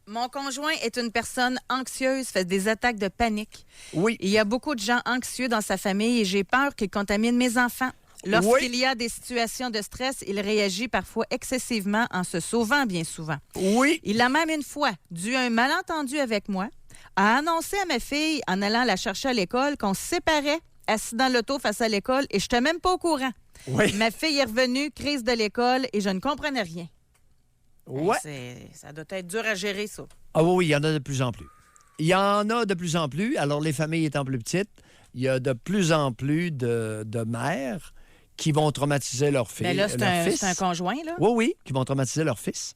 Mon conjoint est une personne anxieuse, fait des attaques de panique. Oui. Il y a beaucoup de gens anxieux dans sa famille et j'ai peur qu'il contamine mes enfants. Lorsqu'il y a des situations de stress, il réagit parfois excessivement en se sauvant bien souvent. Oui. Il a même une fois dû un malentendu avec moi, a annoncé à ma fille en allant la chercher à l'école qu'on se séparait assis dans l'auto face à l'école et je n'étais même pas au courant. Oui. Ma fille est revenue, crise de l'école et je ne comprenais rien. Ouais. Ça doit être dur à gérer, ça. Ah oui, il y en a de plus en plus. Il y en a de plus en plus. Alors, les familles étant plus petites, il y a de plus en plus de mères qui vont traumatiser leur fils. Mais là, c'est un conjoint, là? Oui, qui vont traumatiser leur fils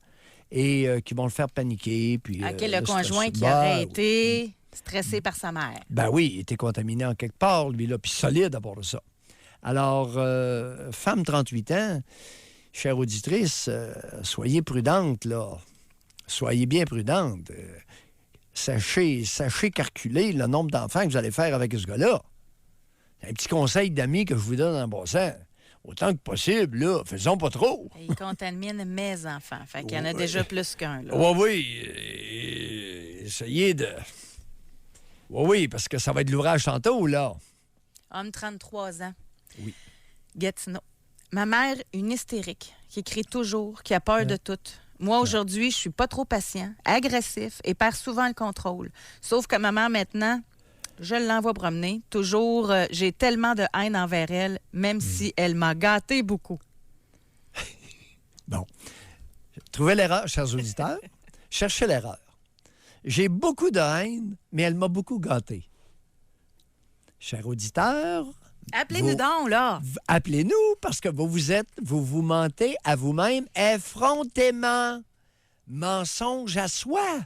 et qui vont le faire paniquer. Puis, OK, le conjoint qui Ben, aurait été stressé par sa mère. Ben oui, il était contaminé en quelque part, lui, là, puis solide à part de ça. Alors, femme 38 ans, chère auditrice, soyez prudente, là. Soyez bien prudente. Sachez calculer le nombre d'enfants que vous allez faire avec ce gars-là. Un petit conseil d'amis que je vous donne en passant. Autant que possible, là, faisons pas trop. Et il contamine mes enfants. Fait qu'il y en a déjà plus qu'un, là. Oui. Essayez de... Oui, parce que ça va être l'ouvrage tantôt, là. Homme 33 ans. Oui. Gatineau. Ma mère, une hystérique, qui crie toujours, qui a peur de tout. Moi, aujourd'hui, je suis pas trop patient, agressif et perd souvent le contrôle. Sauf que ma mère, maintenant, je l'envoie promener. Toujours, j'ai tellement de haine envers elle, même si elle m'a gâté beaucoup. Bon. Trouvez l'erreur, chers auditeurs. Cherchez l'erreur. J'ai beaucoup de haine, mais elle m'a beaucoup gâté. Chers auditeurs... Appelez-nous donc, là! Appelez-nous parce que vous mentez à vous-même effrontément. Mensonge à soi.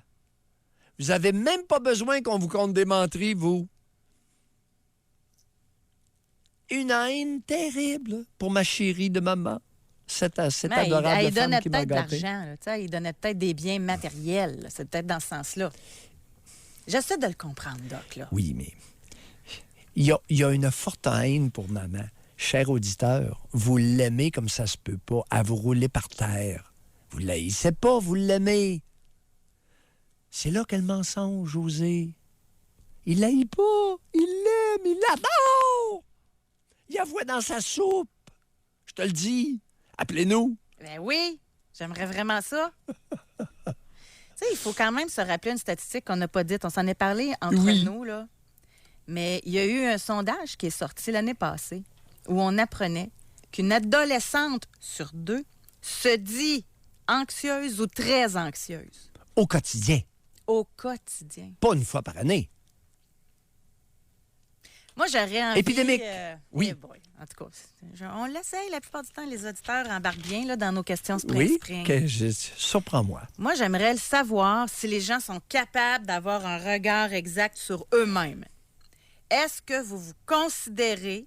Vous n'avez même pas besoin qu'on vous compte des menteries, vous. Une haine terrible pour ma chérie de maman. Cette adorable il femme donnait qui m'a peut-être de gâté. l'argent, là, tu sais, il donnait peut-être des biens matériels. Là. C'est peut-être dans ce sens-là. J'essaie de le comprendre, Doc. Là. Oui, mais il y a une forte haine pour maman. Cher auditeur, vous l'aimez comme ça se peut pas, à vous rouler par terre. Vous ne l'haïssez pas, vous l'aimez. C'est là qu'est le mensonge, José. Il l'haït pas, il l'aime, il l'adore. Il la voit dans sa soupe. Je te le dis. Appelez-nous. Ben oui, j'aimerais vraiment ça. Tu sais, il faut quand même se rappeler une statistique qu'on n'a pas dite. On s'en est parlé entre nous, là. Mais il y a eu un sondage qui est sorti l'année passée où on apprenait qu'une adolescente sur 2 se dit anxieuse ou très anxieuse? Au quotidien, Au quotidien. pas une fois par année. Moi, j'aurais envie... Épidémique. Oui. eh boy. En tout cas, on l'essaye la plupart du temps. Les auditeurs embarquent bien là, dans nos questions Oui, spring. surprends-moi. Moi, j'aimerais le savoir si les gens sont capables d'avoir un regard exact sur eux-mêmes. Est-ce que vous vous considérez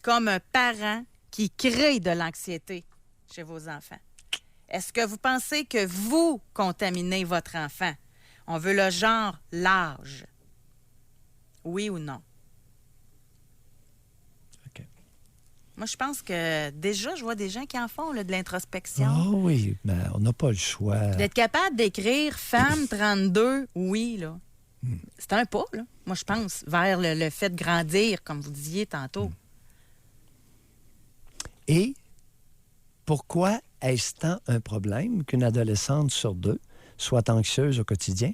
comme un parent qui crée de l'anxiété chez vos enfants? Est-ce que vous pensez que vous contaminez votre enfant? On veut le genre, l'âge. Oui ou non? OK. Moi, je pense que déjà, je vois des gens qui en font là, de l'introspection. Oh oui, mais on n'a pas le choix. D'être capable d'écrire femme 32, oui, là. C'est un pas, là. Moi, je pense, vers le fait de grandir, comme vous disiez tantôt. Et pourquoi est-ce tant un problème qu'une adolescente sur 2 soit anxieuse au quotidien?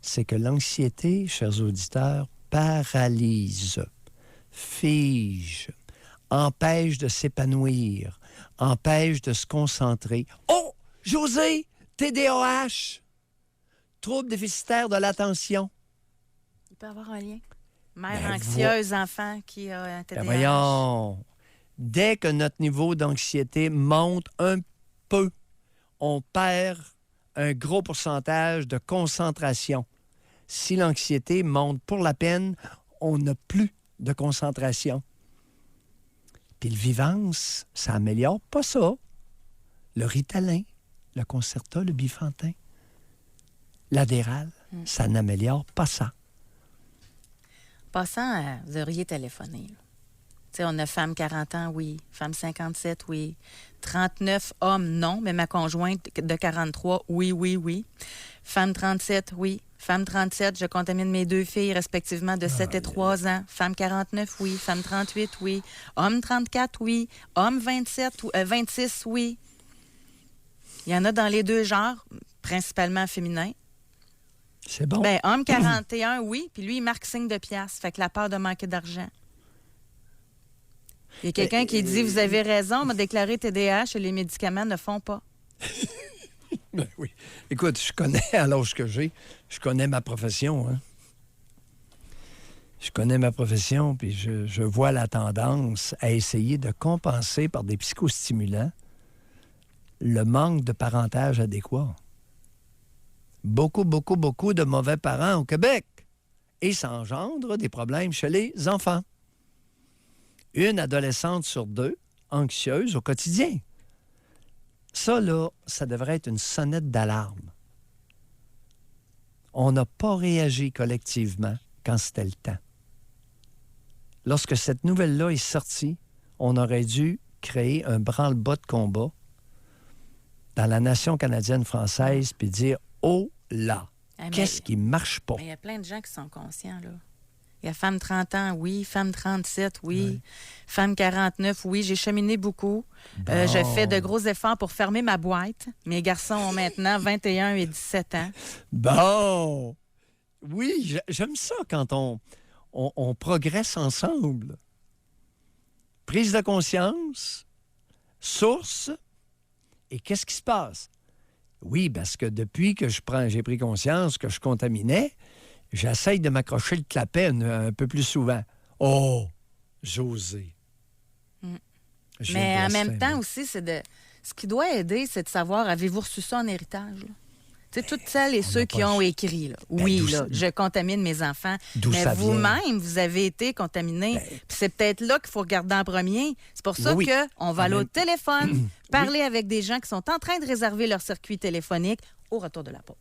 C'est que l'anxiété, chers auditeurs, paralyse, fige, empêche de s'épanouir, empêche de se concentrer. Oh! José! TDAH! Trouble déficitaire de l'attention. Il peut y avoir un lien. Mère Ben, anxieuse, enfant qui a un TDAH. Ben voyons! Dès que notre niveau d'anxiété monte un peu, on perd un gros pourcentage de concentration. Si l'anxiété monte pour la peine, on n'a plus de concentration. Puis le Vivance, ça améliore pas ça. Le Ritalin, le Concerta, le Bifantin, l'Adéral, ça n'améliore pas ça. Passant, vous auriez téléphoné. Là. Tu sais, on a femme 40 ans, oui. Femme 57, oui. 39 hommes, non. Mais ma conjointe de 43, oui, oui, oui. Femme 37, oui. Femme 37, je contamine mes 2 filles respectivement de 7 et 3 ans. Femme 49, oui. Femme 38, oui. Homme 34, oui. Homme 26, oui. Il y en a dans les 2 genres, principalement féminins. C'est bon. Bien, homme 41, oui. Puis lui, il marque signe de piastre. Fait que la peur de manquer d'argent. Il y a quelqu'un qui dit, vous avez raison, on m'a déclaré TDAH et les médicaments ne font pas. Ben oui. Écoute, je connais, à l'âge que j'ai, je connais ma profession. Hein? Je connais ma profession, puis je vois la tendance à essayer de compenser par des psychostimulants le manque de parentage adéquat. Beaucoup de mauvais parents au Québec. Et ça engendre des problèmes chez les enfants. Une adolescente sur 2 anxieuse au quotidien. Ça, là, ça devrait être une sonnette d'alarme. On n'a pas réagi collectivement quand c'était le temps. Lorsque cette nouvelle-là est sortie, on aurait dû créer un branle-bas de combat dans la nation canadienne-française puis dire « Oh là! Qu'est-ce qui marche pas? » Il y a plein de gens qui sont conscients, là. Il y a femme 30 ans, oui. Femme 37, oui. Femme 49, oui. J'ai cheminé beaucoup. Bon. Je fais de gros efforts pour fermer ma boîte. Mes garçons ont maintenant 21 et 17 ans. Bon! Oui, j'aime ça quand on progresse ensemble. Prise de conscience, source, et qu'est-ce qui se passe? Oui, parce que depuis que j'ai pris conscience que je contaminais, j'essaye de m'accrocher le clapet un peu plus souvent. Oh, José. Mais en même temps aussi, ce qui doit aider, c'est de savoir, avez-vous reçu ça en héritage? Là? Tu sais, toutes celles et ceux qui ont écrit, là. Oui, là, je contamine mes enfants. Mais vous-même, vous avez été contaminé. Puis c'est peut-être là qu'il faut regarder en premier. C'est pour ça qu'on va aller au téléphone, parler avec des gens qui sont en train de réserver leur circuit téléphonique au retour de la pause.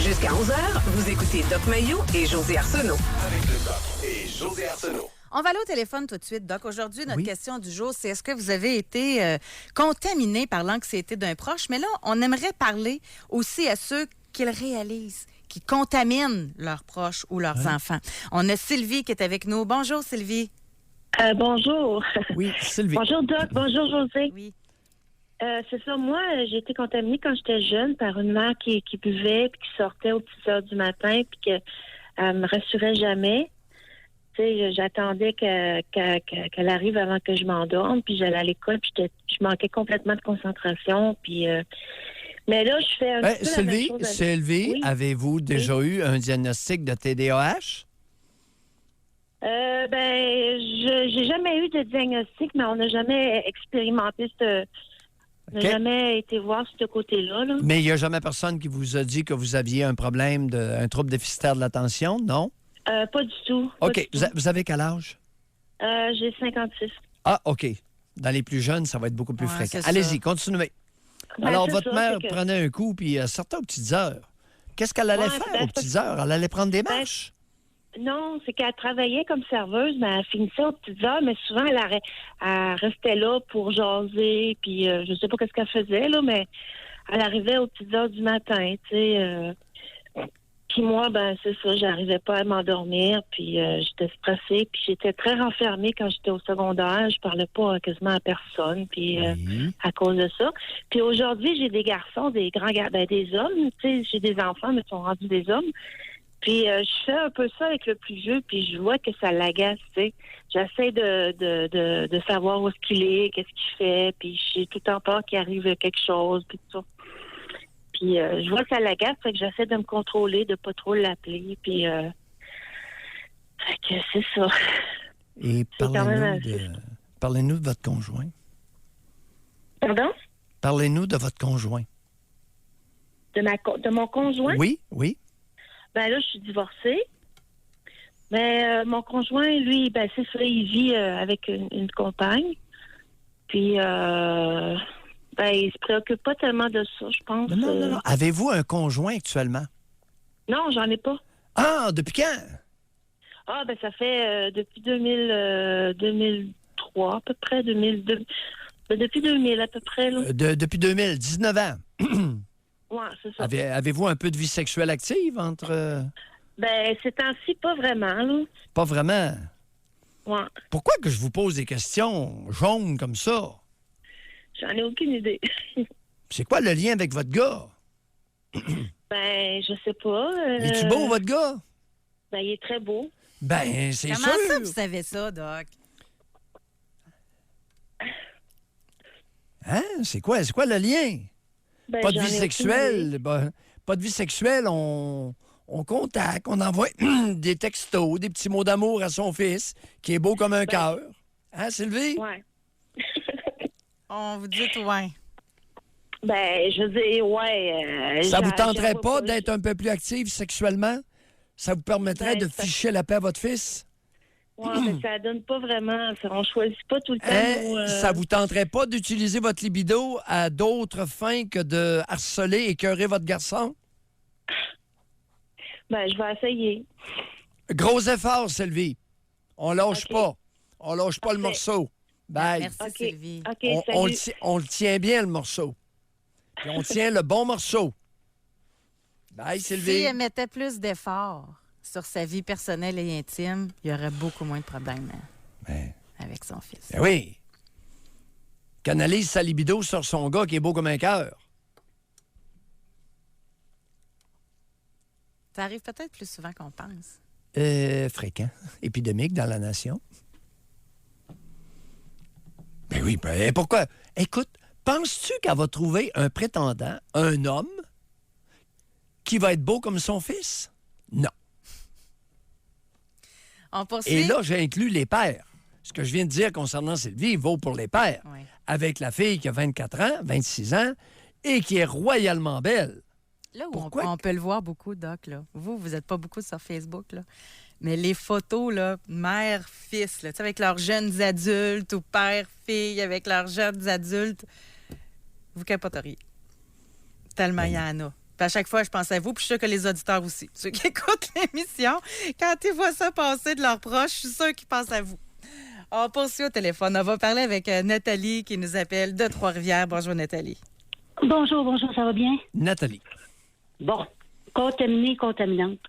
Jusqu'à 11h, vous écoutez Doc Mayou et José Arsenault. Avec le Doc et José Arsenault. On va aller au téléphone tout de suite, Doc. Aujourd'hui, notre question du jour, c'est est-ce que vous avez été contaminé par l'anxiété d'un proche? Mais là, on aimerait parler aussi à ceux qui le réalisent, qui contaminent leurs proches ou leurs enfants. On a Sylvie qui est avec nous. Bonjour, Sylvie. Bonjour. Oui, Sylvie. Bonjour, Doc. Bonjour, José. Oui. C'est ça. Moi, j'ai été contaminée quand j'étais jeune par une mère qui buvait puis qui sortait aux petites heures du matin puis qu'elle me rassurait jamais. sais, j'attendais qu'elle arrive avant que je m'endorme, puis j'allais à l'école, puis je manquais complètement de concentration, puis... mais là, je fais un petit peu la même chose. Sylvie, Oui. avez-vous déjà eu un diagnostic de TDAH? J'ai jamais eu de diagnostic, mais on n'a jamais expérimenté on n'a jamais été voir ce côté-là, là. Mais il n'y a jamais personne qui vous a dit que vous aviez un problème, un trouble déficitaire de l'attention, non? Pas du tout. OK. Vous avez quel âge? J'ai 56. Ah, OK. Dans les plus jeunes, ça va être beaucoup plus Ouais, fréquent. c'est Allez-y, ça. continuez. Ben, Alors, c'est votre ça, mère c'est que- prenait un coup puis sortait aux petites heures. Qu'est-ce qu'elle allait Ouais, faire ben, aux petites heures? Elle allait prendre des ben, marches? Non, c'est qu'elle travaillait comme serveuse, mais elle finissait aux petites heures, mais souvent elle restait là pour jaser, puis je sais pas qu'est-ce qu'elle faisait, là, mais elle arrivait aux petites heures du matin, tu sais. Puis moi, ben c'est ça, j'arrivais pas à m'endormir, puis j'étais stressée, puis j'étais très renfermée quand j'étais au secondaire, je parlais pas quasiment à personne, puis Oui. à cause de ça. Puis aujourd'hui, j'ai des garçons, des grands des hommes, tu sais, j'ai des enfants, mais ils sont rendus des hommes. Puis je fais un peu ça avec le plus vieux, puis je vois que ça l'agace, tu sais. J'essaie de savoir où est-ce qu'il est, qu'est-ce qu'il fait, puis j'ai tout le temps peur qu'il arrive quelque chose, puis tout ça. Puis je vois que ça l'agace, fait que j'essaie de me contrôler, de pas trop l'appeler, puis fait que c'est ça. Et quand même parlez-nous de votre conjoint. Pardon? Parlez-nous de votre conjoint. De mon conjoint? Oui, oui. Ben là, je suis divorcée. Mais mon conjoint, lui, ben c'est ça, il vit avec une compagne. Puis, il se préoccupe pas tellement de ça, je pense. Non. Avez-vous un conjoint actuellement? Non, j'en ai pas. Ah, depuis quand? Ah, ben ça fait depuis 2003, à peu près, 2002. Ben, depuis 2000, à peu près, là. Depuis 2000, 19 ans. Ouais, c'est ça. Avez-vous un peu de vie sexuelle active entre... Ben, ces temps-ci, pas vraiment, là. Pas vraiment. Ouais. Pourquoi que je vous pose des questions jaunes comme ça? J'en ai aucune idée. C'est quoi le lien avec votre gars? Ben, je sais pas. Est-tu beau, votre gars? Ben, il est très beau. Ben, c'est Comment ça, sûr. vous savez ça, Doc? Hein? C'est quoi le lien? Ben, Pas de j'en vie ai aucune idée. sexuelle. Ben, pas de vie sexuelle, on contacte, on envoie des textos, des petits mots d'amour à son fils, qui est beau comme un cœur. Hein, Sylvie? Ouais. On vous dit ouais. Ben, je dis, ouais. Ça vous tenterait j'en pas vois d'être un peu plus active sexuellement? Ça vous permettrait Ben, de ficher la paix à votre fils? Ouais, mais ça donne pas vraiment. On choisit pas tout le temps. Hein? Ça vous tenterait pas d'utiliser votre libido à d'autres fins que de harceler et écœurer votre garçon? Ben, je vais essayer. Gros effort, Sylvie. On lâche OK. pas. On lâche pas le Parfait. morceau. Bye. Merci, OK. Sylvie. OK, On salut. on le tient bien, le morceau. Puis on tient le bon morceau. Bye, Si Sylvie. elle mettait plus d'efforts sur sa vie personnelle et intime, il y aurait beaucoup moins de problèmes Ben, avec son fils. ben oui. Canalise sa libido sur son gars qui est beau comme un cœur. Ça arrive peut-être plus souvent qu'on pense. Fréquent. Épidémique dans la nation. Ben oui, ben pourquoi? Écoute, penses-tu qu'elle va trouver un prétendant, un homme, qui va être beau comme son fils? Non. On poursuit. Et là, j'ai inclus les pères. Ce que je viens de dire concernant Sylvie vaut pour les pères. Oui. Avec la fille qui a 24 ans, 26 ans, et qui est royalement belle. Là où Pourquoi on peut le voir beaucoup, Doc, là. Vous n'êtes pas beaucoup sur Facebook, là. Mais les photos, là, mère-fils, là, tu sais, avec leurs jeunes adultes ou père-fille avec leurs jeunes adultes, vous capoteriez. Tellement il y en a. Puis à chaque fois, je pense à vous, puis je suis sûre que les auditeurs aussi. Ceux qui écoutent l'émission, quand ils voient ça passer de leurs proches, je suis sûre qu'ils pensent à vous. On poursuit au téléphone. On va parler avec Nathalie qui nous appelle de Trois-Rivières. Bonjour, Nathalie. Bonjour, ça va bien? Nathalie. Bon, contaminée, contaminante.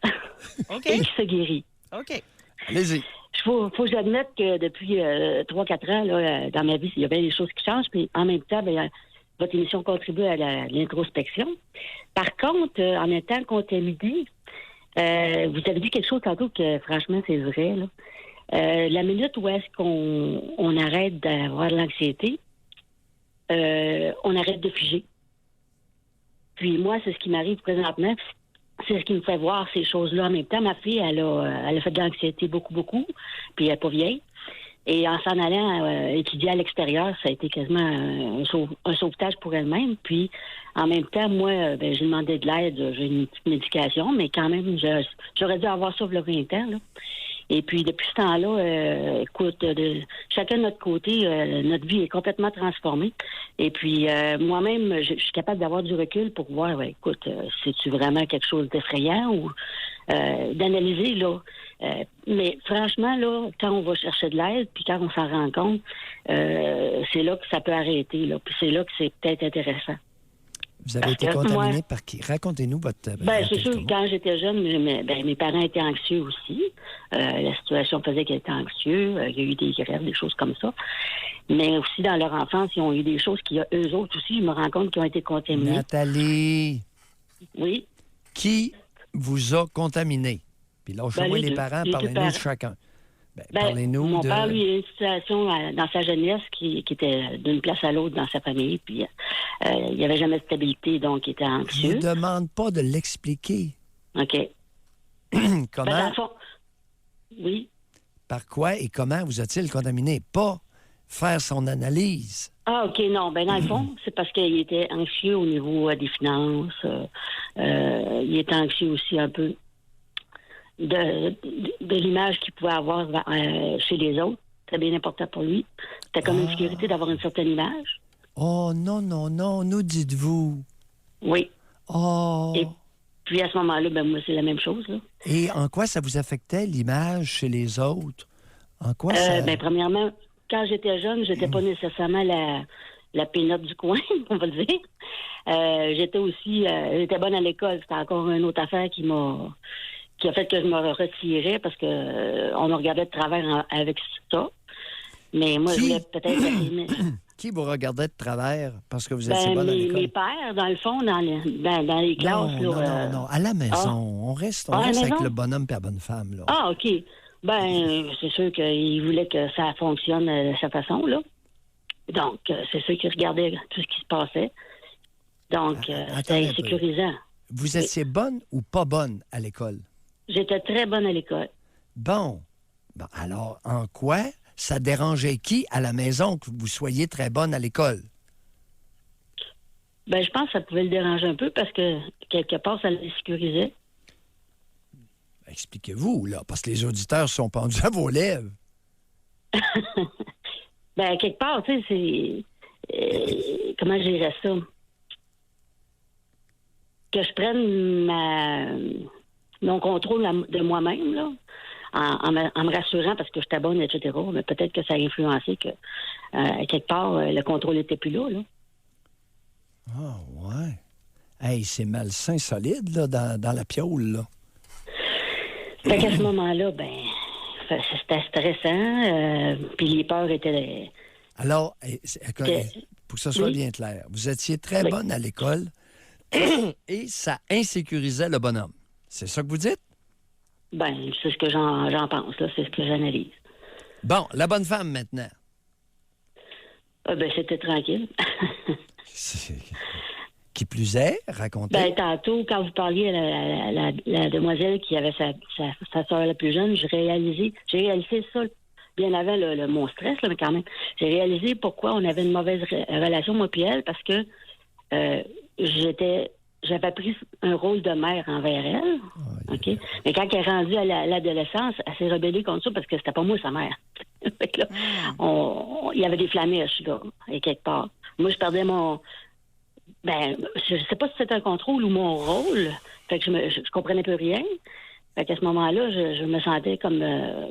OK. Et qui se guérit. OK. Allez-y. Il faut que j'admette que depuis 3-4 ans, là, dans ma vie, il y a bien des choses qui changent, puis en même temps, votre émission contribue à l'introspection. Par contre, en étant contaminée, vous avez dit quelque chose tantôt que, franchement, c'est vrai, là. La minute où est-ce qu'on arrête d'avoir de l'anxiété, on arrête de figer. Puis moi, c'est ce qui m'arrive présentement. C'est ce qui me fait voir ces choses-là en même temps. Ma fille, elle a fait de l'anxiété beaucoup, beaucoup. Puis elle n'est pas vieille. Et en s'en allant étudier à l'extérieur, ça a été quasiment un sauvetage pour elle-même. Puis, en même temps, moi, j'ai demandé de l'aide. J'ai une petite médication, mais quand même, j'aurais dû avoir ça il y a 20 ans. Là. Et puis, depuis ce temps-là, écoute, chacun de notre côté, notre vie est complètement transformée. Et puis, moi-même, je suis capable d'avoir du recul pour voir, écoute, c'est-tu vraiment quelque chose d'effrayant ou d'analyser, là. Mais franchement, là, quand on va chercher de l'aide, puis quand on s'en rend compte, c'est là que ça peut arrêter, là. Puis c'est là que c'est peut-être intéressant. Vous avez été contaminé par qui? Racontez-nous votre... C'est sûr que quand j'étais jeune, mes parents étaient anxieux aussi. La situation faisait qu'ils étaient anxieux. Il y a eu des grèves, des choses comme ça. Mais aussi, dans leur enfance, ils ont eu des choses qui, eux autres aussi, je me rends compte qu'ils ont été contaminés. Nathalie! Oui? Qui vous a contaminé? Puis là, moi les parents, parlez-nous de chacun. Parlez-nous mon de... père, lui, a eu une situation dans sa jeunesse qui était d'une place à l'autre dans sa famille, puis il n'y avait jamais de stabilité, donc il était anxieux. Je ne demande pas de l'expliquer. OK. Comment? Dans le fond, oui. Par quoi et comment vous a-t-il contaminé? Pas faire son analyse. Ah, OK, non. Dans le fond, c'est parce qu'il était anxieux au niveau des finances. Il était anxieux aussi un peu de l'image qu'il pouvait avoir chez les autres. C'était bien important pour lui. C'était comme une sécurité d'avoir une certaine image. Oh, non, nous dites-vous. Oui. Oh. Et puis à ce moment-là, moi, c'est la même chose. Là. Et en quoi ça vous affectait l'image chez les autres? En quoi ça... Premièrement, quand j'étais jeune, j'étais pas nécessairement la pénote du coin, on va le dire. J'étais bonne à l'école. C'était encore une autre affaire qui a fait que je me retirais parce que on me regardait de travers avec ça. Mais moi, je voulais peut-être... Qui vous regardait de travers parce que vous étiez bonne à l'école? Mes pères, dans le fond, dans les classes. Non. À la maison. On reste avec le bonhomme et la bonne femme. Là. Ah, OK. C'est sûr qu'ils voulaient que ça fonctionne de cette façon-là. Donc, c'est sûr qu'ils regardaient tout ce qui se passait. Donc, c'était insécurisant. Vous étiez bonne ou pas bonne à l'école? J'étais très bonne à l'école. Bon, alors, en quoi ça dérangeait qui à la maison que vous soyez très bonne à l'école? Je pense que ça pouvait le déranger un peu parce que, quelque part, ça le sécurisait. Expliquez-vous, là, parce que les auditeurs sont pendus à vos lèvres. Quelque part, tu sais, c'est... comment je dirais ça? Que je prenne mon contrôle de moi-même, là, en me rassurant parce que j'étais bonne, etc. Mais peut-être que ça a influencé que, quelque part, le contrôle n'était plus là. Ah, ouais. Hey, c'est malsain solide, là, dans la piole, là. Fait qu'à ce moment-là, c'était stressant, puis les peurs étaient... Alors, pour que ce soit bien clair, vous étiez très bonne à l'école et ça insécurisait le bonhomme. C'est ça que vous dites? C'est ce que j'en pense, là. C'est ce que j'analyse. Bon, la bonne femme, maintenant. C'était tranquille. Qui plus est, racontez. Tantôt, quand vous parliez à la demoiselle qui avait sa soeur la plus jeune, j'ai réalisé ça bien avant mon stress, là, mais quand même. J'ai réalisé pourquoi on avait une mauvaise relation, moi et elle, parce que j'avais pris un rôle de mère envers elle. OK? Mais quand elle est rendue à l'adolescence, elle s'est rebellée contre ça parce que c'était pas moi sa mère. Fait que là, il y avait des flamèches, là, et quelque part. Moi, je perdais mon... je sais pas si c'était un contrôle ou mon rôle. Fait que je comprenais plus rien. Fait qu'à ce moment-là, je me sentais comme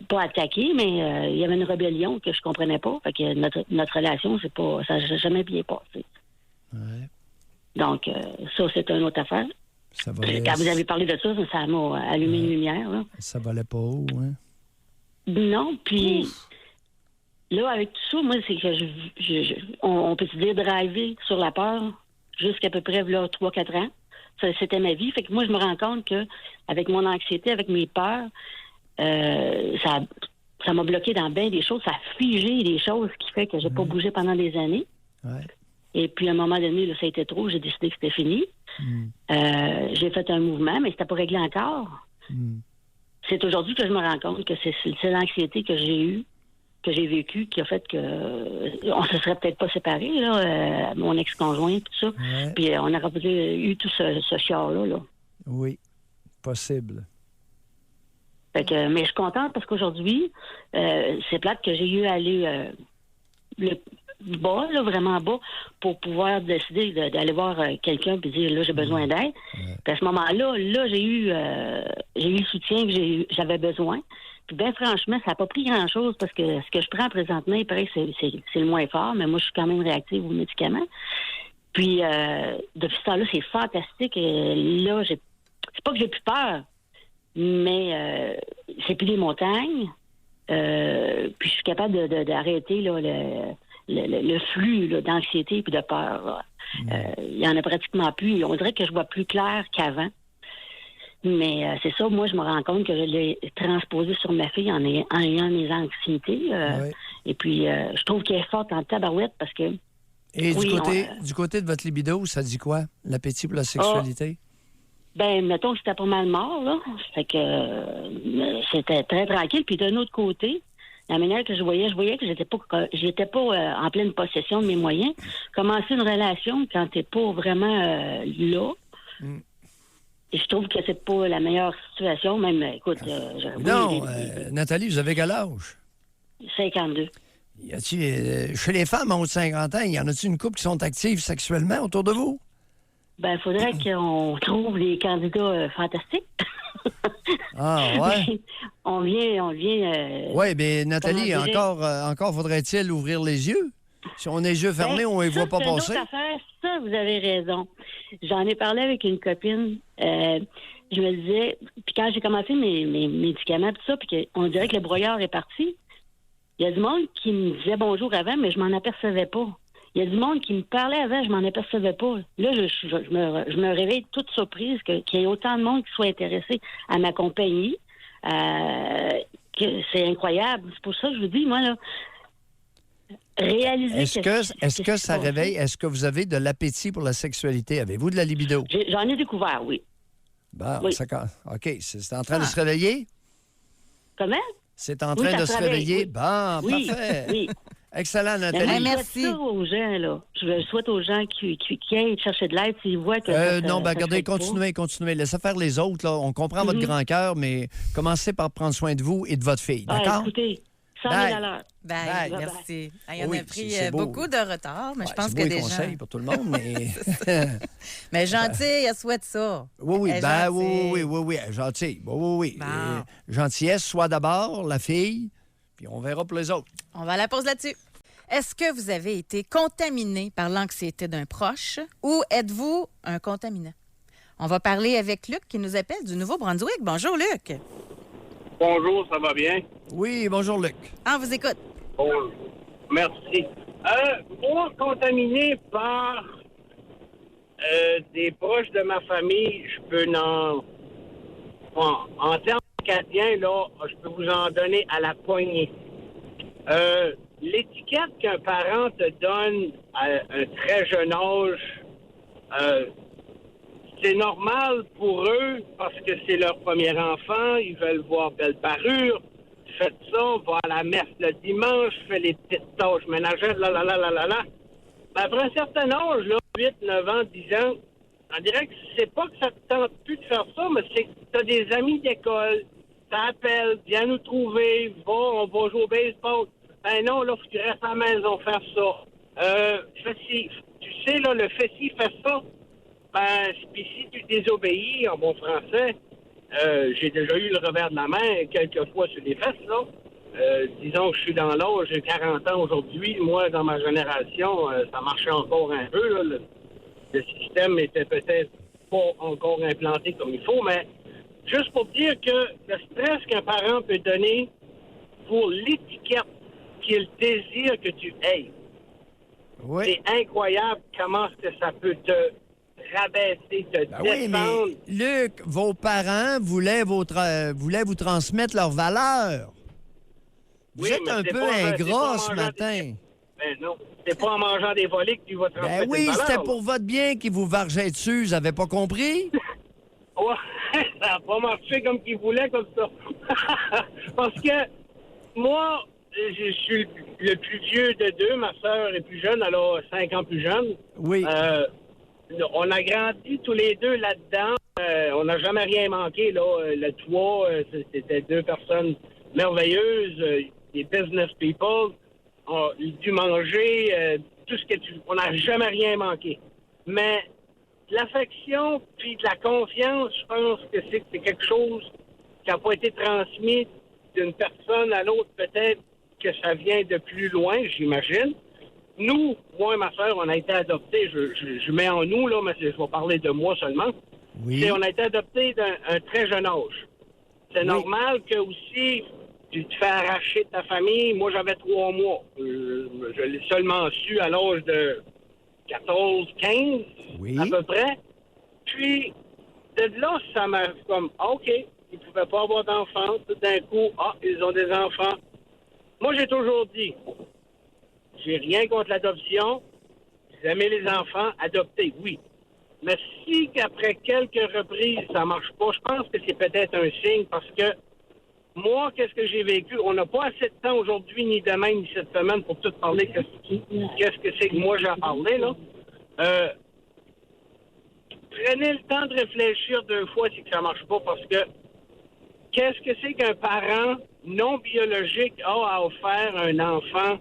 pas attaquée, mais il y avait une rébellion que je comprenais pas. Fait que notre relation, ça n'a jamais bien passé. Ouais. Donc, ça, c'est une autre affaire. Quand vous avez parlé de ça, ça m'a allumé une lumière. Là. Ça valait pas haut, hein? Non, puis là, avec tout ça, moi, c'est que on peut se dire driver sur la peur jusqu'à peu près là, 3-4 ans. C'était ma vie. Fait que moi, je me rends compte que avec mon anxiété, avec mes peurs, ça ça m'a bloqué dans bien des choses. Ça a figé des choses qui fait que j'ai pas bougé pendant des années. Ouais. Et puis, à un moment donné, là, ça a été trop. J'ai décidé que c'était fini. J'ai fait un mouvement, mais c'était pas réglé encore. C'est aujourd'hui que je me rends compte que c'est l'anxiété que j'ai eue, que j'ai vécue, qui a fait que on se serait peut-être pas séparés, là, mon ex-conjoint, tout ça. Ouais. Puis on aurait peut-être eu tout ce chiard-là. Là. Oui, possible. Fait que, mais je suis contente parce qu'aujourd'hui, c'est plate que j'ai eu à aller bas, là, vraiment bas, pour pouvoir décider d'aller voir quelqu'un puis dire là, j'ai besoin d'aide. Puis à ce moment-là, j'ai eu le soutien que j'avais besoin. Puis bien franchement, ça n'a pas pris grand-chose parce que ce que je prends présentement, il paraît que c'est le moins fort, mais moi, je suis quand même réactive aux médicaments. Puis depuis ce temps-là, c'est fantastique. Et là, c'est pas que j'ai plus peur, mais c'est plus des montagnes. Puis je suis capable d'arrêter là, le flux là, d'anxiété et de peur. Il y en a pratiquement plus. On dirait que je vois plus clair qu'avant. Mais c'est ça, moi, je me rends compte que je l'ai transposé sur ma fille en ayant mes anxiétés. Et puis, je trouve qu'elle est forte en tabarouette parce que... Et du côté de votre libido, ça dit quoi? L'appétit pour la sexualité? Ben, mettons que c'était pas mal mort, là. Fait que c'était très tranquille. Puis d'un autre côté, la manière que je voyais que j'étais pas en pleine possession de mes moyens. Commencer une relation quand t'es pas vraiment là. Et je trouve que c'est pas la meilleure situation. Même, écoute... Nathalie, vous avez quel âge? 52. Y a-t-il, chez les femmes en haut de 50 ans, y en a-t-il une couple qui sont actives sexuellement autour de vous? Ben, il faudrait qu'on trouve des candidats fantastiques. Ah, ouais? on vient... oui, bien, Nathalie, encore faudrait-il ouvrir les yeux? Si on a les yeux fermés, on ne les voit pas passer. Ça, vous avez raison. J'en ai parlé avec une copine. Je me disais... Puis quand j'ai commencé mes médicaments, tout ça, puis on dirait que le broyeur est parti, il y a du monde qui me disait bonjour avant, mais je m'en apercevais pas. Il y a du monde qui me parlait avant, je m'en apercevais pas. Là, je me réveille toute surprise qu'il y ait autant de monde qui soit intéressé à ma compagnie. Que c'est incroyable. C'est pour ça que je vous dis, moi, là, réaliser... Est-ce que ça réveille? Est-ce que vous avez de l'appétit pour la sexualité? Avez-vous de la libido? J'en ai découvert, oui. Bon, oui. OK. C'est en train de se réveiller? Comment? C'est en train de se réveiller? Oui. Bon, oui, parfait. Oui. Excellent, Nathalie. Merci. Je le souhaite aux gens qui aillent chercher de l'aide s'ils voient que... non, ben regardez, continuez. Laissez faire les autres. Là. On comprend votre grand cœur, mais commencez par prendre soin de vous et de votre fille, d'accord? Écoutez, 100 000 à l'heure. Bye, merci. On a pris c'est beaucoup de retard, mais je pense que des des conseils gens... pour tout le monde, mais... Mais gentille, elle souhaite ça. Oui, Elle est gentille. oui, gentille. Oui. Bon. Gentillesse, soit d'abord la fille, puis on verra pour les autres. On va à la pause là-dessus. Est-ce que vous avez été contaminé par l'anxiété d'un proche ou êtes-vous un contaminant? On va parler avec Luc qui nous appelle du Nouveau-Brunswick. Bonjour, Luc. Bonjour, ça va bien? Oui, bonjour, Luc. Ah, on vous écoute. Bonjour. Merci. Moi, contaminé par des proches de ma famille, je peux en termes acadiens, là, je peux vous en donner à la poignée. L'étiquette qu'un parent te donne à un très jeune âge, c'est normal pour eux parce que c'est leur premier enfant, ils veulent voir belle parure. Faites ça, va à la messe le dimanche, fais les petites tâches ménagères, là. Ben, après un certain âge, là, 8, 9 ans, 10 ans, on dirait que c'est pas que ça te tente plus de faire ça, mais c'est que t'as des amis d'école, t'appelles, viens nous trouver, on va jouer au baseball. Ben non, là, faut que tu restes à la maison faire ça. Tu sais, là, le fais-ci, fais ça. Ben, puis si tu désobéis, en bon français, j'ai déjà eu le revers de la main quelques fois sur les fesses, là. Disons que je suis dans l'âge, j'ai 40 ans aujourd'hui. Moi, dans ma génération, ça marchait encore un peu, là. Le système était peut-être pas encore implanté comme il faut, mais juste pour dire que le stress qu'un parent peut donner pour l'étiquette qu'il désire que tu aies, c'est incroyable comment est-ce que ça peut te rabaisser, te descendre. Oui, mais Luc, vos parents voulaient vous transmettre leurs valeurs. Vous Oui, êtes mais un c'est peu pas- c'est pas ingrat en ce mangeant matin. Ben non, c'est pas en mangeant des volets que tu vas transmettre Ben oui, une valeur. c'était pour votre bien qu'il vous vargeait dessus. Vous avez pas compris? Ouais, ça n'a pas marché comme qu'il voulait, comme ça. Parce que moi, je suis le plus vieux de deux. Ma sœur est plus jeune, elle a 5 ans plus jeune. Oui. On a grandi tous les deux là-dedans. On n'a jamais rien manqué, là. Le toit, c'était 2 personnes merveilleuses, des business people. On a dû manger, tout ce que on n'a jamais rien manqué. Mais l'affection puis de la confiance, je pense que c'est quelque chose qui n'a pas été transmis d'une personne à l'autre. Peut-être que ça vient de plus loin, j'imagine. Nous, moi et ma soeur, on a été adoptés. Je mets en nous, là, mais je vais parler de moi seulement. Oui. Et on a été adoptés d'un très jeune âge. C'est normal que aussi tu te fais arracher de ta famille. Moi, j'avais 3 mois. Je l'ai seulement su à l'âge de 14, 15, à peu près. Puis, de là, ça m'a comme, OK, ils ne pouvaient pas avoir d'enfants. Tout d'un coup, ils ont des enfants. Moi, j'ai toujours dit, j'ai rien contre l'adoption. Vous aimez les enfants, adoptez, oui. Mais si qu'après quelques reprises, ça marche pas, je pense que c'est peut-être un signe parce que moi, qu'est-ce que j'ai vécu? On n'a pas assez de temps aujourd'hui, ni demain, ni cette semaine pour tout parler. Qu'est-ce que c'est que moi j'ai à parler, là? Prenez le temps de réfléchir 2 fois si que ça marche pas parce que qu'est-ce que c'est qu'un parent non biologique a à offrir un enfant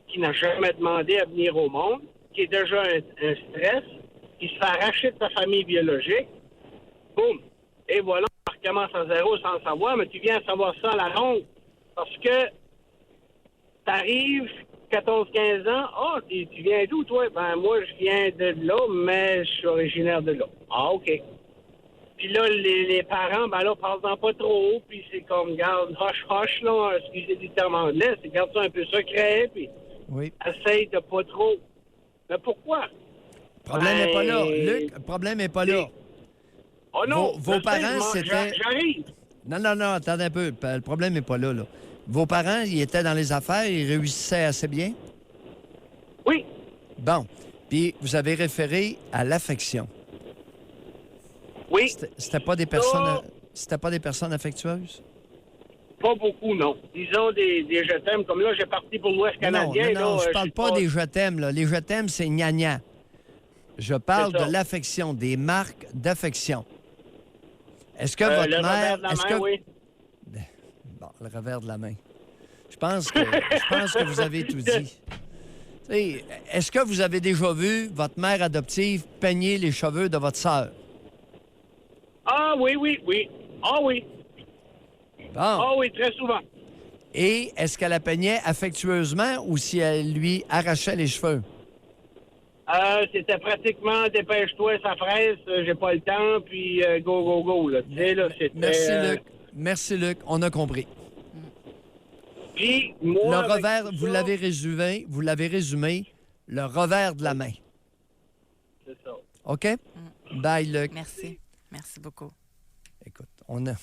qui n'a jamais demandé à venir au monde, qui est déjà un stress, qui se fait arracher de sa famille biologique? Boum! Et voilà, on recommence à zéro sans le savoir, mais tu viens à savoir ça à la longue. Parce que t'arrives 14-15 ans, tu viens d'où, toi? Ben, moi, je viens de là, mais je suis originaire de là. Ah, OK. Puis là, les parents, ben là, parlent pas trop, puis c'est comme, garde, hush, là, excusez du terme anglais, c'est garde ça un peu secret, puis essaye de pas trop. Mais pourquoi? Le problème n'est pas là. Luc, le problème n'est pas là. Oh non, vos parents, c'était... J'arrive. Non, attendez un peu. Le problème n'est pas là, là. Vos parents, ils étaient dans les affaires, ils réussissaient assez bien? Oui. Bon. Puis vous avez référé à l'affection. Oui. C'était pas des personnes... C'était pas des personnes affectueuses? Pas beaucoup, non. Disons des je t'aime, comme là, j'ai parti pour l'Ouest canadien. Non, là, je parle pas des je t'aime, là. Les je t'aime, c'est gna-gna. Je parle de l'affection, des marques d'affection. Est-ce que votre le mère... revers de la main, oui. Bon, le revers de la main. Je pense que vous avez tout dit. T'sais, est-ce que vous avez déjà vu votre mère adoptive peigner les cheveux de votre sœur? Ah oui. Ah oui. Bon. Ah oui, très souvent. Et est-ce qu'elle la peignait affectueusement ou si elle lui arrachait les cheveux? C'était pratiquement dépêche-toi, ça fraise, j'ai pas le temps, puis go, là. Tu sais, là, c'était... Merci, Luc. On a compris. Puis, moi... Le revers, vous l'avez résumé, le revers de la main. C'est ça. OK? Bye, Luc. Merci. Merci beaucoup. Écoute, on a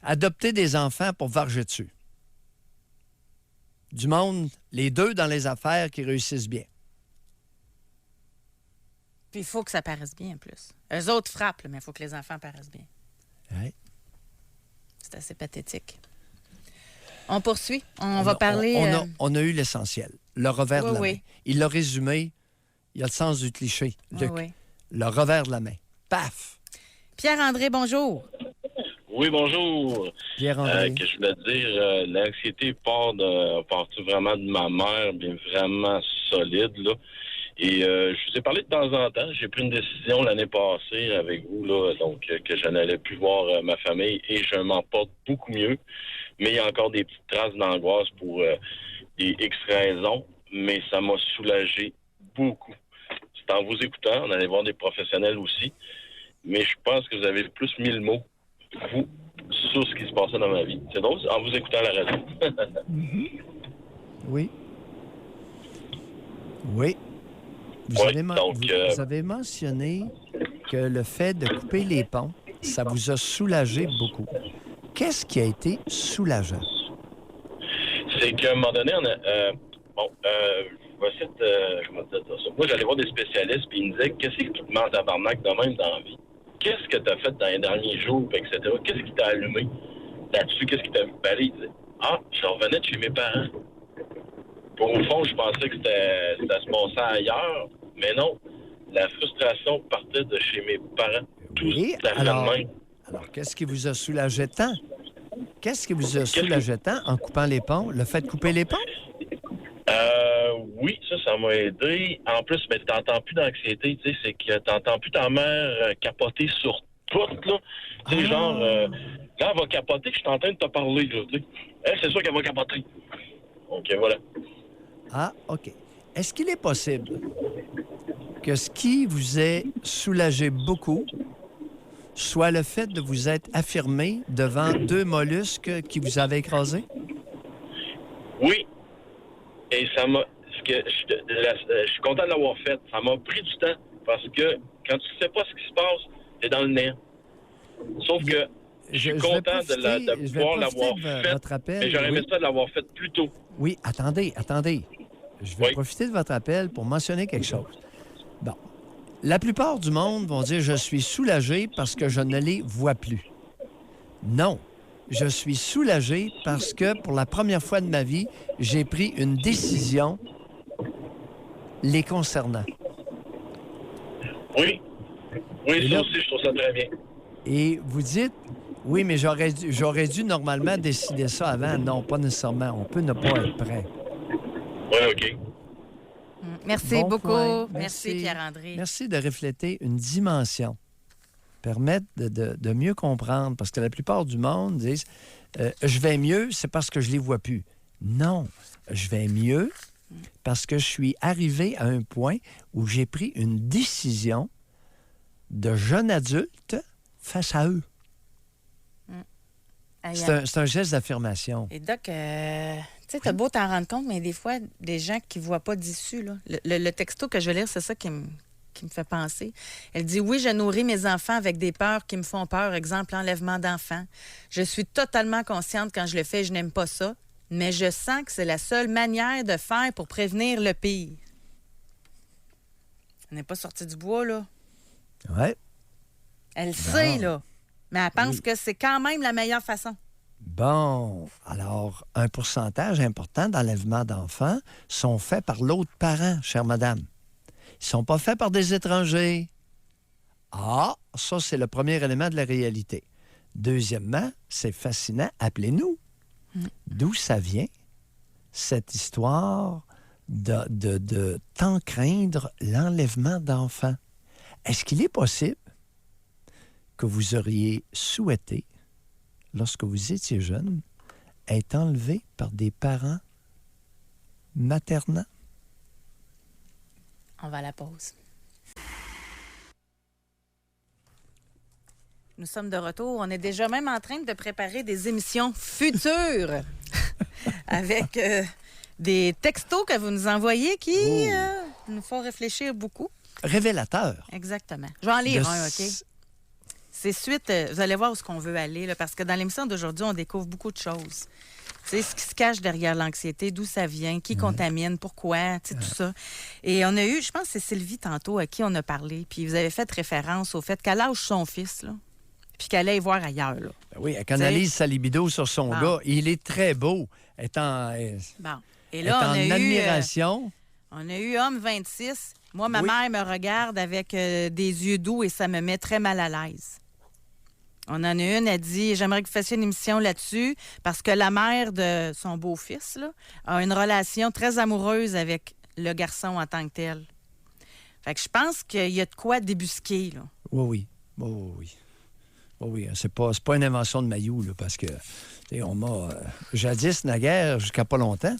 adopté des enfants pour varger dessus. Du monde, les deux dans les affaires qui réussissent bien. Puis il faut que ça paraisse bien, en plus. Eux autres frappent, là, mais il faut que les enfants paraissent bien. Ouais. C'est assez pathétique. On poursuit. On va parler... On a eu l'essentiel. Le revers de la main. Il l'a résumé. Il a le sens du cliché, Luc. Le revers de la main. Paf! Pierre-André, bonjour. Oui, bonjour. Pierre-André. Que je voulais dire, l'anxiété part vraiment de ma mère, bien vraiment solide, là. Et je vous ai parlé de temps en temps. J'ai pris une décision l'année passée avec vous, là, donc que je n'allais plus voir ma famille et je m'en porte beaucoup mieux. Mais il y a encore des petites traces d'angoisse pour des X raisons, mais ça m'a soulagé beaucoup. C'est en vous écoutant, on allait voir des professionnels aussi, mais je pense que vous avez plus mis le mot, vous, sur ce qui se passait dans ma vie. C'est drôle, en vous écoutant à la radio. Oui. Vous avez mentionné que le fait de couper les ponts, ça vous a soulagé beaucoup. Qu'est-ce qui a été soulageant? C'est qu'à un moment donné, on a... je vais essayer de... comment dire ça? Moi, j'allais voir des spécialistes, puis ils me disaient, qu'est-ce qui te met en tabarnak de même dans la vie? Qu'est-ce que tu as fait dans les derniers jours, etc.? Qu'est-ce qui t'a allumé là-dessus? Qu'est-ce qui t'a balé? Il disait, je revenais de chez mes parents. Au fond, je pensais que ça se passait ailleurs, mais non. La frustration partait de chez mes parents. Oui, alors, qu'est-ce qui vous a soulagé tant? Qu'est-ce qui vous a soulagé tant en coupant les ponts? Le fait de couper les ponts? Oui, ça m'a aidé. En plus, tu n'entends plus d'anxiété, tu sais, c'est que tu n'entends plus ta mère capoter sur tout, là. Tu sais, genre, quand elle va capoter, je suis en train de te parler, là, tu sais. Elle, c'est sûr qu'elle va capoter. OK, voilà. Ah, OK. Est-ce qu'il est possible que ce qui vous ait soulagé beaucoup soit le fait de vous être affirmé devant 2 mollusques qui vous avaient écrasé? Oui. Et ça m'a... Je suis content de l'avoir fait. Ça m'a pris du temps parce que quand tu sais pas ce qui se passe, t'es dans le néant. Sauf que je suis content de pouvoir l'avoir fait. Mais j'aurais aimé ça de l'avoir fait plus tôt. Oui, attendez. Je vais profiter de votre appel pour mentionner quelque chose. Bon. La plupart du monde vont dire « Je suis soulagé parce que je ne les vois plus ». Non. Je suis soulagé parce que, pour la première fois de ma vie, j'ai pris une décision les concernant. Oui. Oui, ça aussi, je trouve ça très bien. Et vous dites, oui, mais j'aurais dû normalement décider ça avant. Non, pas nécessairement. On peut ne pas être prêt. Oui, OK. Merci beaucoup. Point. Merci, Pierre-André. Merci de refléter une dimension. Permettre de mieux comprendre, parce que la plupart du monde disent je vais mieux, c'est parce que je les vois plus. Non, je vais mieux parce que je suis arrivé à un point où j'ai pris une décision de jeune adulte face à eux. C'est un geste d'affirmation. Et Doc, tu sais, t'as beau t'en rendre compte, mais des fois, des gens qui ne voient pas d'issue, là. Le texto que je vais lire, c'est ça qui me fait penser. Elle dit « Oui, je nourris mes enfants avec des peurs qui me font peur. Exemple, l'enlèvement d'enfants. Je suis totalement consciente quand je le fais, je n'aime pas ça, mais je sens que c'est la seule manière de faire pour prévenir le pire. » On n'est pas sorti du bois, là. Ouais. Elle sait, là. Mais elle pense que c'est quand même la meilleure façon. Bon, alors, un pourcentage important d'enlèvements d'enfants sont faits par l'autre parent, chère madame. Ils ne sont pas faits par des étrangers. Ah, ça, c'est le premier élément de la réalité. Deuxièmement, c'est fascinant, appelez-nous. D'où ça vient, cette histoire de tant craindre l'enlèvement d'enfants? Est-ce qu'il est possible que vous auriez souhaité, lorsque vous étiez jeune, être enlevé par des parents maternants? On va à la pause. Nous sommes de retour. On est déjà même en train de préparer des émissions futures avec des textos que vous nous envoyez qui nous font réfléchir beaucoup. Révélateur. Exactement. Je vais en lire un, OK? C'est suite, vous allez voir où est-ce qu'on veut aller, là, parce que dans l'émission d'aujourd'hui, on découvre beaucoup de choses. Tu sais, ce qui se cache derrière l'anxiété, d'où ça vient, qui contamine, pourquoi, tu sais, tout ça. Et on a eu, je pense que c'est Sylvie tantôt à qui on a parlé, puis vous avez fait référence au fait qu'elle lâche son fils, là, puis qu'elle aille voir ailleurs, là. Ben oui, elle canalise sa libido sur son gars. Il est très beau. Elle est en, Et là, on a eu, admiration. On a eu homme 26. Moi, ma mère me regarde avec des yeux doux et ça me met très mal à l'aise. On en a une, elle dit « J'aimerais que vous fassiez une émission là-dessus parce que la mère de son beau-fils là, a une relation très amoureuse avec le garçon en tant que tel. » Fait que je pense qu'il y a de quoi débusquer, là. Oui. C'est pas une invention de Mailloux, là, parce que on m'a... jadis, naguère, jusqu'à pas longtemps,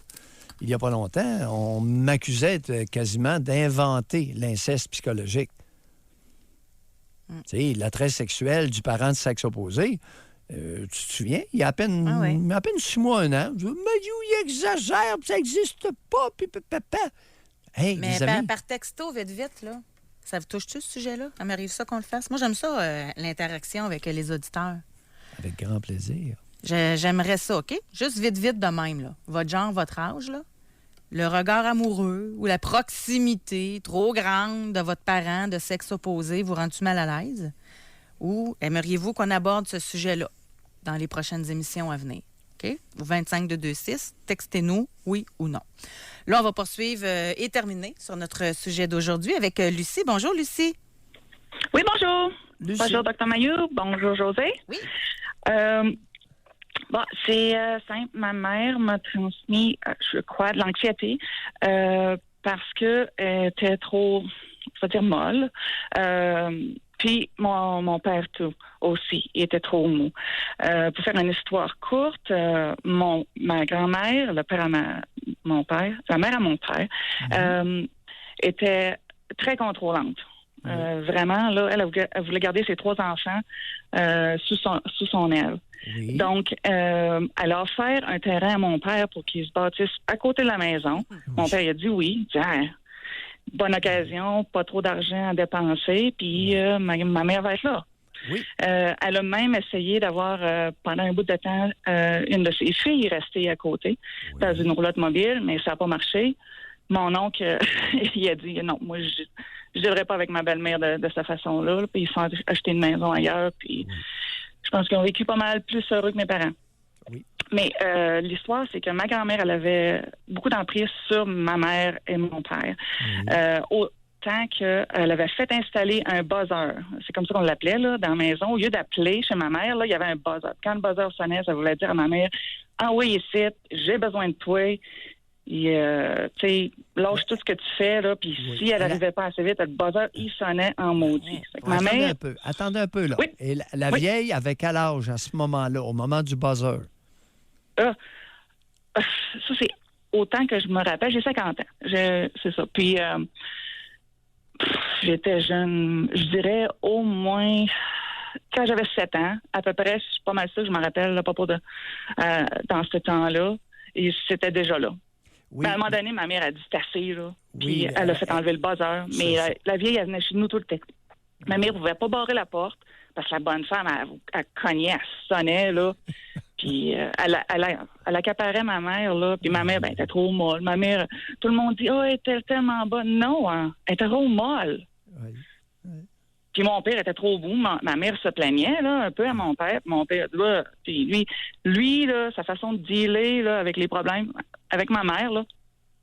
il y a pas longtemps, on m'accusait quasiment d'inventer l'inceste psychologique. Tu sais, l'attrait sexuel du parent de sexe opposé, tu te souviens, il y a à peine 6 mois, 1 an, Mailloux, il exagère, ça n'existe pas, puis papa. Hey, mais les amis... par texto, vite, là, ça vous touche-tu, ce sujet-là? Ça m'arrive ça qu'on le fasse? Moi, j'aime ça, l'interaction avec les auditeurs. Avec grand plaisir. J'aimerais ça, OK? Juste vite de même, là. Votre genre, votre âge, là. Le regard amoureux ou la proximité trop grande de votre parent de sexe opposé vous rend-tu mal à l'aise? Ou aimeriez-vous qu'on aborde ce sujet-là dans les prochaines émissions à venir? OK? Au 25-226, textez-nous, oui ou non. Là, on va poursuivre et terminer sur notre sujet d'aujourd'hui avec Lucie. Bonjour, Lucie. Oui, bonjour. Lucie. Bonjour, Dr. Maillot. Bonjour, José. Oui. Bon, c'est simple. Ma mère m'a transmis, je crois, de l'anxiété parce que elle était trop, je vais dire, molle. Puis mon père tout aussi, il était trop mou. Pour faire une histoire courte, ma grand-mère, le père à mon père, la mère à mon père, était très contrôlante. Vraiment, là, elle voulait garder ses 3 enfants sous son aile. Oui. Donc, elle a offert un terrain à mon père pour qu'il se bâtisse à côté de la maison. Mon père il a dit oui. Il dit, bonne occasion, pas trop d'argent à dépenser, puis ma mère va être là. Oui. Elle a même essayé d'avoir, pendant un bout de temps, une de ses filles restée à côté, dans une roulotte mobile, mais ça n'a pas marché. Mon oncle, il a dit non, moi, je ne devrais pas avec ma belle-mère de cette façon-là. Puis ils se sont achetés une maison ailleurs, puis je pense qu'ils ont vécu pas mal plus heureux que mes parents. Oui. Mais l'histoire, c'est que ma grand-mère, elle avait beaucoup d'emprise sur ma mère et mon père. Autant qu'elle avait fait installer un buzzer. C'est comme ça qu'on l'appelait, là, dans la maison. Au lieu d'appeler chez ma mère, là, il y avait un buzzer. Quand le buzzer sonnait, ça voulait dire à ma mère, « Ah oui, ici, j'ai besoin de toi. » Tu sais, lâche tout ce que tu fais, là, puis si elle n'arrivait pas assez vite, le buzzer, il sonnait en maudit. Attendez un peu, là. Oui. Et la vieille avait quel âge à ce moment-là, au moment du buzzer? Ça, c'est autant que je me rappelle. J'ai 50 ans. C'est ça. Puis, j'étais jeune, je dirais au moins... Quand j'avais 7 ans, à peu près, c'est pas mal ça que je me rappelle, là, dans ce temps-là, et c'était déjà là. Oui. À un moment donné, ma mère a dit c'est assez, là. Puis Oui, elle a fait enlever le buzzer. Mais la vieille, elle venait chez nous tout le temps. Ma mère ne pouvait pas barrer la porte parce que la bonne femme, elle cognait, elle sonnait, là. Puis elle accaparait ma mère, là. Puis ma mère, ben, elle était trop molle. Ma mère, tout le monde dit « Oh, elle était tellement bonne. » Non, hein, elle était trop molle. Oui. Puis mon père était trop beau. Ma mère se plaignait, là, un peu à mon père. Mon père, là, puis lui, là, sa façon de dealer, là, avec les problèmes, avec ma mère, là,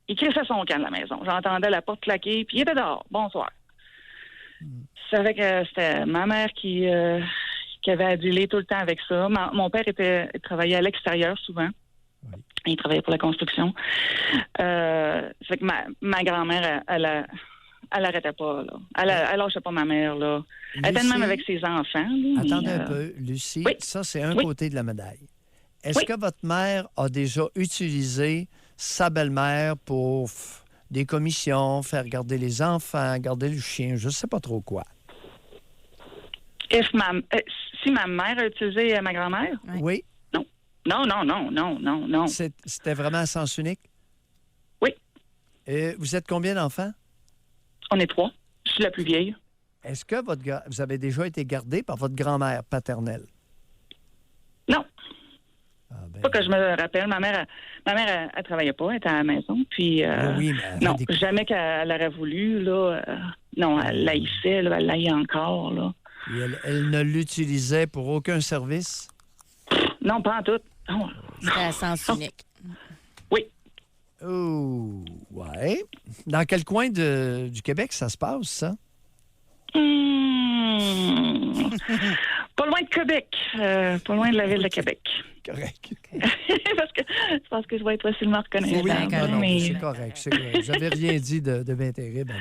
il crissait son camp de la maison. J'entendais la porte claquer, puis il était dehors. Bonsoir. C'est que c'était ma mère qui avait à dealer tout le temps avec ça. Mon père travaillait à l'extérieur souvent. Oui. Il travaillait pour la construction. C'est que ma grand-mère, elle arrêtait pas, là. Elle lâchait pas ma mère, là. Lucie, elle était de même avec ses enfants. Là, attendez un peu, Lucie. Oui. Ça, c'est un côté de la médaille. Est-ce que votre mère a déjà utilisé sa belle-mère pour des commissions, faire garder les enfants, garder le chien, je ne sais pas trop quoi? Si ma mère a utilisé ma grand-mère? Oui. Non. C'était vraiment à sens unique? Oui. Vous êtes combien d'enfants? On est 3. Je suis la plus vieille. Est-ce que vous avez déjà été gardé par votre grand-mère paternelle? Non. Ben... Pas que je me rappelle. Ma mère, elle travaillait pas. Elle était à la maison. Puis, oui, mais non, jamais qu'elle aurait voulu. Là, non, elle l'haïssait. Elle l'haït encore. Là. Et elle ne l'utilisait pour aucun service? Non, pas en tout. Non. C'était à sens unique. Oui. Oh, ouais. Dans quel coin du Québec ça se passe, ça? Pas loin de Québec. Pas loin de la ville de Québec. Correct. Parce que je pense que je vais être facilement reconnaissable. Oui, mais... c'est correct. Vous n'avez rien dit de bien terrible.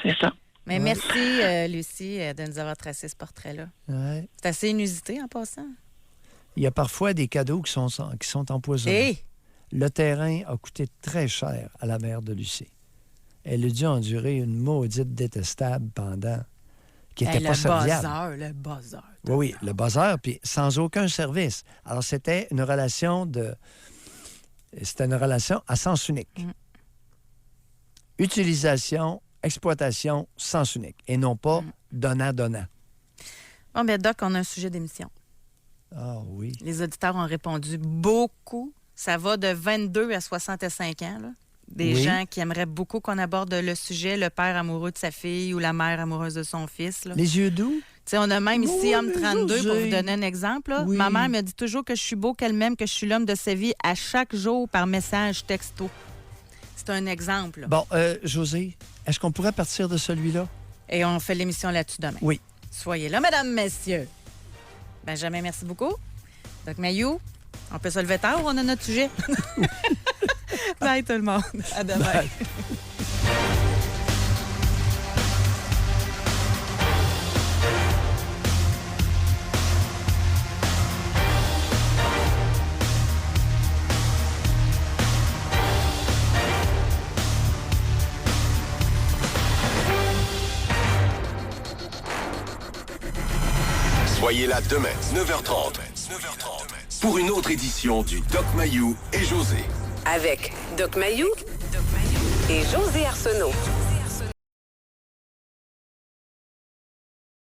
C'est ça. Mais merci, Lucie, de nous avoir tracé ce portrait-là. Ouais. C'est assez inusité en passant. Il y a parfois des cadeaux qui sont empoisonnés. Hey! Le terrain a coûté très cher à la mère de Lucie. Elle a dû endurer une maudite détestable pendant... qui n'était pas serviable. Le buzzer. Oui, le buzzer, puis sans aucun service. Alors, c'était une relation à sens unique. Utilisation, exploitation, sens unique, et non pas donnant-donnant. Bon, bien, Doc, on a un sujet d'émission. Ah oui. Les auditeurs ont répondu beaucoup. Ça va de 22 à 65 ans, là. Des Oui. gens qui aimeraient beaucoup qu'on aborde le sujet, le père amoureux de sa fille ou la mère amoureuse de son fils. Là. Les yeux doux? Tu sais, on a même ici Oui, homme 32 pour José. vous donner un exemple. Là. Oui. Ma mère me dit toujours que je suis beau, qu'elle m'aime, que je suis l'homme de sa vie à chaque jour par message texto. C'est un exemple. Là. Bon, José, est-ce qu'on pourrait partir de celui-là? Et on fait l'émission là-dessus demain. Oui. Soyez là, mesdames, messieurs. Benjamin, merci beaucoup. Doc Mayou, on peut se lever tard ou on a notre sujet? Bye tout le monde. À demain. Bye. Soyez là demain, 9h30. Pour une autre édition du Doc Mayou et José. Avec Doc Mayou et José Arsenault.